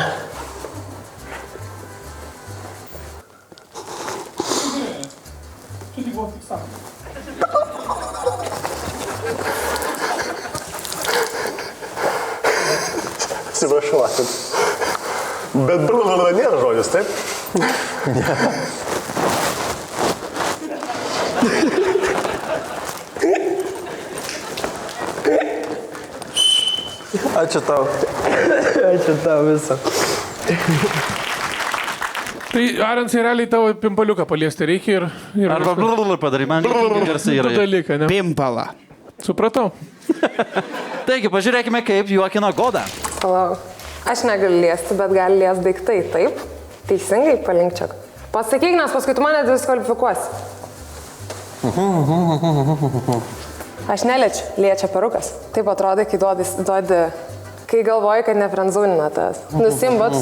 Atsiprašau, bet nėra žodis, taip? Ne. Ačiū tau. Ačiū tau visą. Tai Arensai realiai tavo pimpaliuką paliesti reikia ir... Arba blablabla padarai, man garsai yra. Dalyką, ne? Pimpalą. Supratau. Taigi, pažiūrėkime, kaip juokino Goda. Palauk. Aš negaliu liesti, bet gali liesti daiktai, taip? Teisingai, palinkčiak. Pasakyk, nes paskui tu mane diskvalifikuosi. Aš neliečiu, liečia perukas. Taip atrodo, kai duodi, kai galvoji, kad nefrenzūnina tas. Nusim bats.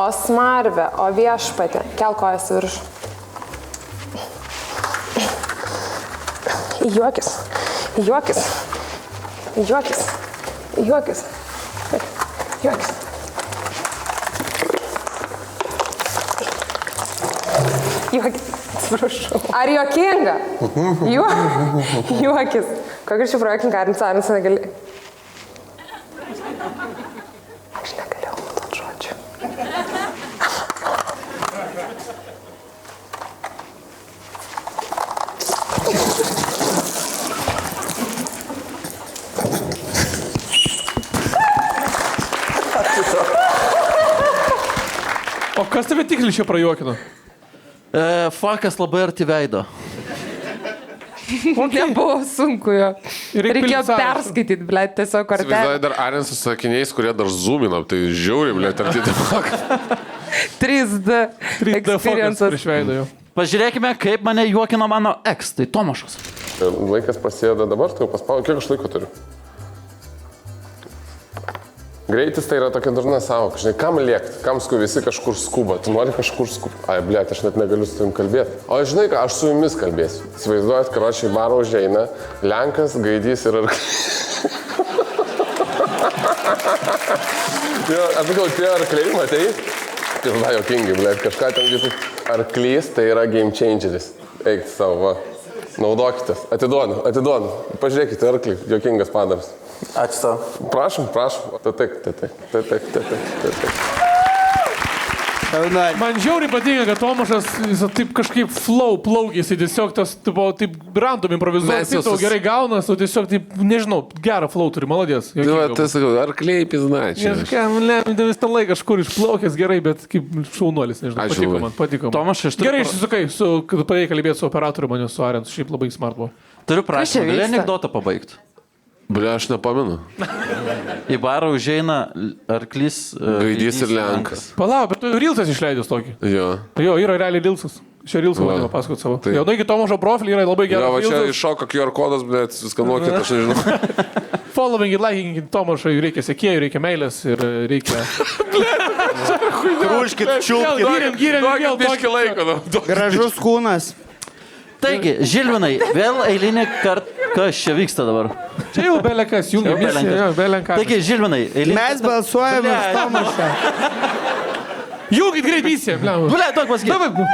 o smarvė, o viešpatė. Kel kojas virš. Juokis. Juokis. Juokis. Juokis. Juokis. Juokis. Atsiprašau. Ar juokinga? Juokis. Kokius šį projektą garint sarins negali? Aš negalėjau matot žodžių. O kas tave tikliai čia prajuokino? Fakas labai arti veido. Nebuvo sunku jo. Reikėjo pilti sąrašą. perskaityti, ble, tiesiog kortelę. Įsivaizduoju dar Arens su sakiniais, kurie dar zoominam, tai žiauriai, blė, tarti. 3D 3D fokas experiences. prieš veidą jau. Pažiūrėkime, kaip mane juokino mano eks, tai Tomašas. Laikas pasėda dabar, tai jau paspaudžiu, kiek aš laiko turiu. Greitis tai yra tokia durna sąvoka, žinai, kam lėkti, kam visi kažkur skuba, tu nori kažkur skuba. Ai, blėt, aš net negaliu su tavim kalbėti. O žinai ką, aš su jumis kalbėsiu. Įsivaizduojat, karočiai baro užeina, Lenkas, Gaidys ir Arklys. Aš gal tie Arkliai, matei? Pilna jokingi, blėt, kažką ten visai. Arklys tai yra game changeris. Eikti savo, va. Naudokitės. Atiduodu. Pažiūrėkite, Arklį, jokingas padaras. Ačiū tau. Prašom. Tai. Man žiauriai patinka, kad Tomašas taip kažkaip flow plaukia, jis tiesiog tas taip random improvizuoja, taip tau gerai gaunas, o tiesiog taip, nežinau, gerą flow turi, maladės. Tai sakau, Arkliai piznačiai. Kažkam lemti vis tą laiką kažkur išplaukęs gerai, bet kaip šaunuolis, nežinau, patiko man. Tomašas, aš turiu... Gerai, išsisukai, kad padėjai kalbėti su operatoriu, mane su Arens, šiaip labai smart buvo. Turiu prašymą, gali anekdotą pabaigti. Blia, aš nepamenu. Į barą užeina Arklys, Gaidys ir Lenkas. Palauk, bet tu Rilsas išleidęs tokį. Jo. Jo, yra realiai Rilsas. Šia Rilsą vadinama, pasakot savo. Jau nuigi Tomašo profilį yra labai geras. Jo, va čia iššoka QR kodas, bet viską nuokit, aš nežinau. Following, liking Tomašai, reikia sekėjų, reikia meilės ir reikia... Rūškit, čiulkit. Gyriam, biškį laiko. Gražus kūnas. Taigi, Žilvinai, vėl eilinį kartą, kas čia vyksta dabar? Čia jau belenkas, jungia misiją, belenkas. Taigi, Žilvinai, eilinį kartą... Mes balsuojame už Tomašą. Jungit greit misiją, blem. Blia, daug pasakyti.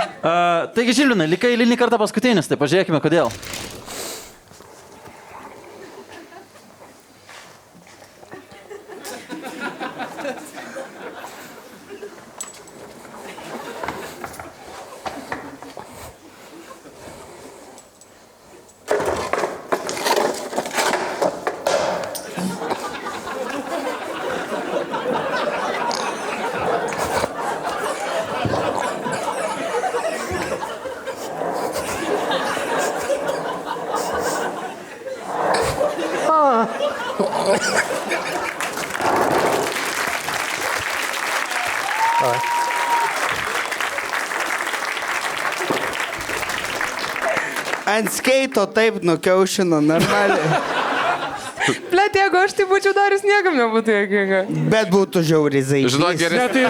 Taigi, Žilvinai, likai eilinį kartą paskutinis, tai pažiūrėkime, kodėl. Ant skeito taip nukiaušino, normaliai. Blet, jeigu aš tai būčiau darius, niekam nebūtų jokinga. Bet būtų žiauriai zaidys. Žinok, gerai.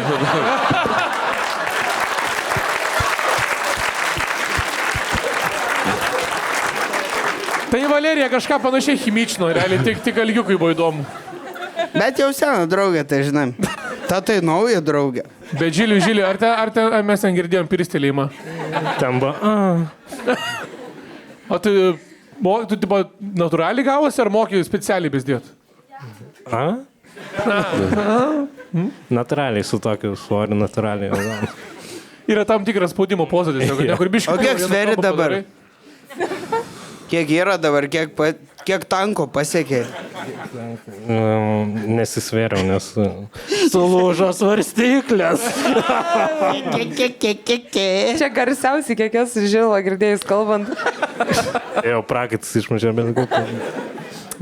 Tai Valerija kažką panašiai chimično, realiai tik algiukai buvo įdomu. Bet jau sena draugė, tai žinai. Ta tai nauja draugė. Bet Žiliu, ar mes ten girdėjom pirstelėjimą? Tamba. O tu tipo, natūraliai gavosi ar mokėjai specialiai bezdėt? Natūraliai su tokiu svoriu, natūraliai. Yra tam tikras spaudimo pozadis. O kiek sveri dabar? Kiek yra dabar, kiek tanko pasiekė? Nesisvėriau, nes sulūžo svarstyklės. Čia garsiausiai, kiek esu Žilo girdėjus kalbant. Jau prakaitas išmušė, bet...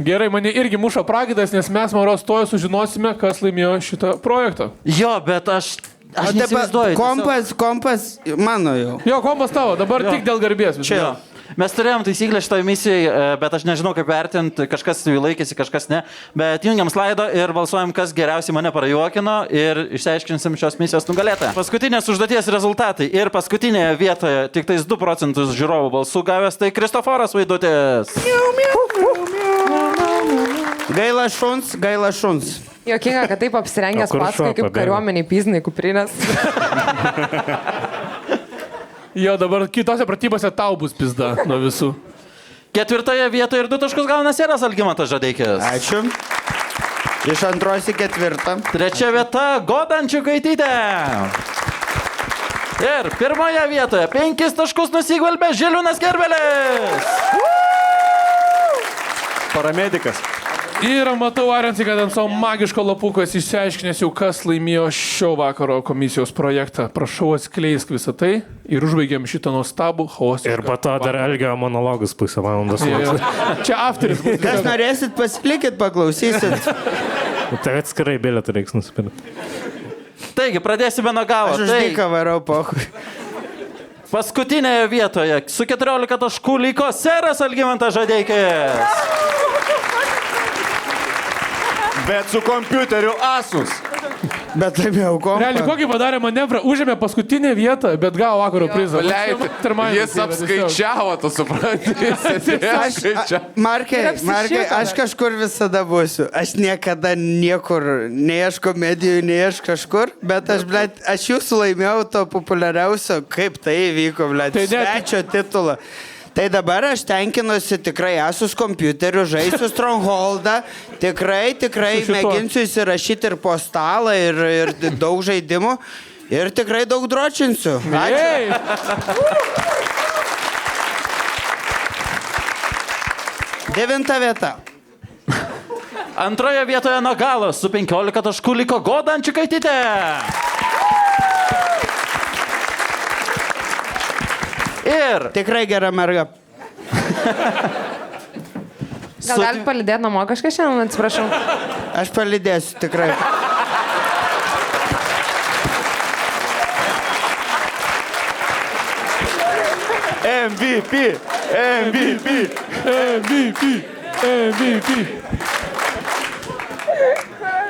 Gerai, mane irgi muša prakaitas, nes mes Marostoje sužinosime, kas laimėjo šitą projektą. Jo, bet aš neįsivaizduoju. Kompas, mano jau. Jo, kompas tavo, dabar tik dėl garbės. Čia jo. Mes turėjom taisyklę šitoje misijoje, bet aš nežinau, kaip vertinti, kažkas jų laikėsi, kažkas ne. Bet jungiam slaido ir balsuojam, kas geriausiai mane prajuokino ir išsiaiškinsim šios misijos nugalėtą. Paskutinės užduoties rezultatai ir paskutinėje vietoje tik tais 2% žiūrovų balsų gavęs, tai Kristoforas Vaidutis. Gaila šuns. Jokinga, kad taip apsirengęs paskui kaip kariuomeniai pyznai kuprinės. Jo, dabar kitose pratybose tau bus pizda nuo visų. 4 vietoje ir 2 taškus gauna Seras Algimantas Žadeikis. Ačiū. Iš 2 į 4. 3 vieta Goda Ančiukaitytė. Ir 1 vietoje 5 taškus nusigvelbė Žiliūnas Kerbelis. Paramedikas. Ir matau, Arensai, kad ant savo magiško lapuko esi išsiaiškinęs jau, kas laimėjo šio vakaro komisijos projektą. Prašau, atskleisk visą tai ir užbaigiam šitą nuostabų chaosą. Ir po to dar Elgio monologas pusę valandos. Čia afteris bus. Kas norėsit, pasilikit, paklausysit. Tai atskirai bilietą reiks nusipirkti. Taigi, pradėsime nuo galo. Aš už dyką varau pohui. Paskutinėje vietoje su 14 taškų liko Seras Algimantas Žadeikis. Bet su kompiuteriu Asus. Bet laimėjau kompą. Realiai, kokį padarė manevrą, užėmė paskutinę vietą, bet gavo vakaro prizą. Jis apskaičiavo, tu supranti. Markai, aš kažkur visada būsiu. Aš niekada niekur, nei aš komedijų, nei aš kažkur, bet aš jūsų laimėjau to populiariausio, kaip tai įvyko, svečio titulą. Tai dabar aš tenkinuosi tikrai Asus kompiuteriu, žaisiu Strongholdą, tikrai mėginsiu įsirašyti ir po stalą, ir daug žaidimų, ir tikrai daug dročinsiu. Ačiū. 9 vieta. 2 vietoje nuo galo su 15 taškų liko Goda Ančiukaitytė. Ir tikrai gera merga. Gal galit palydėti namo kažką šiandien, atsiprašau? Aš palydėsiu, tikrai. MVP.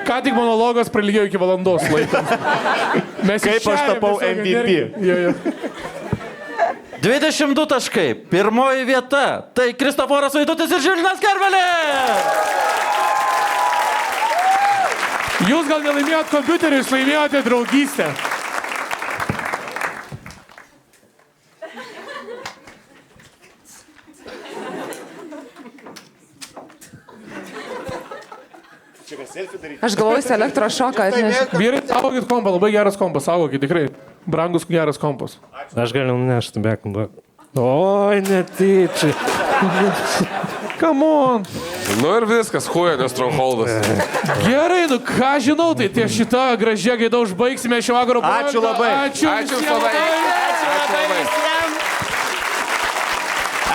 Ką tik monologas prailgėjo iki valandos laiko. Kaip aš tapau MVP? 22 taškai. 1 vieta. Tai Kristoforas Vaidutis ir Žiliūnas Kerbelis. Jūs gal nelaimėjot kompiuterį, jūs laimėjote draugystę. Aš galvoju, elektrošoką atnešiu. Vyrai, saugokit kompą, labai geras kompas, saugokit, tikrai. Brangus geras kompas. Aš galiu nešti beką. Oi, netyčiai. Come on. Nu ir viskas, huja, nes Strongholdas. Gerai, nu ką žinau, tai ties šitą gražią gaidą užbaigsime šio vakaro projektą. Ačiū labai. Ačiū labai.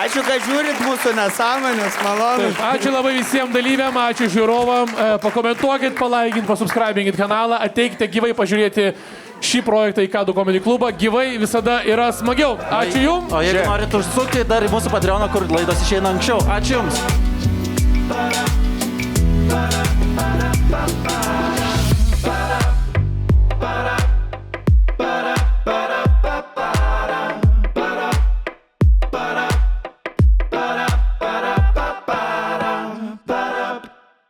Ačiū, kad žiūrit mūsų nesąmonės, malonu. Ačiū labai visiems dalyviam, ačiū žiūrovam. Pakomentuokit, palaikinkit, pasubscribinkit kanalą, ateikite gyvai pažiūrėti šį projektą į Kadų Comedy klubą. Gyvai visada yra smagiau. Ačiū jums. O jeigu norit užsukti dar į mūsų Patreoną, kur laidos išeina anksčiau. Ačiū jums.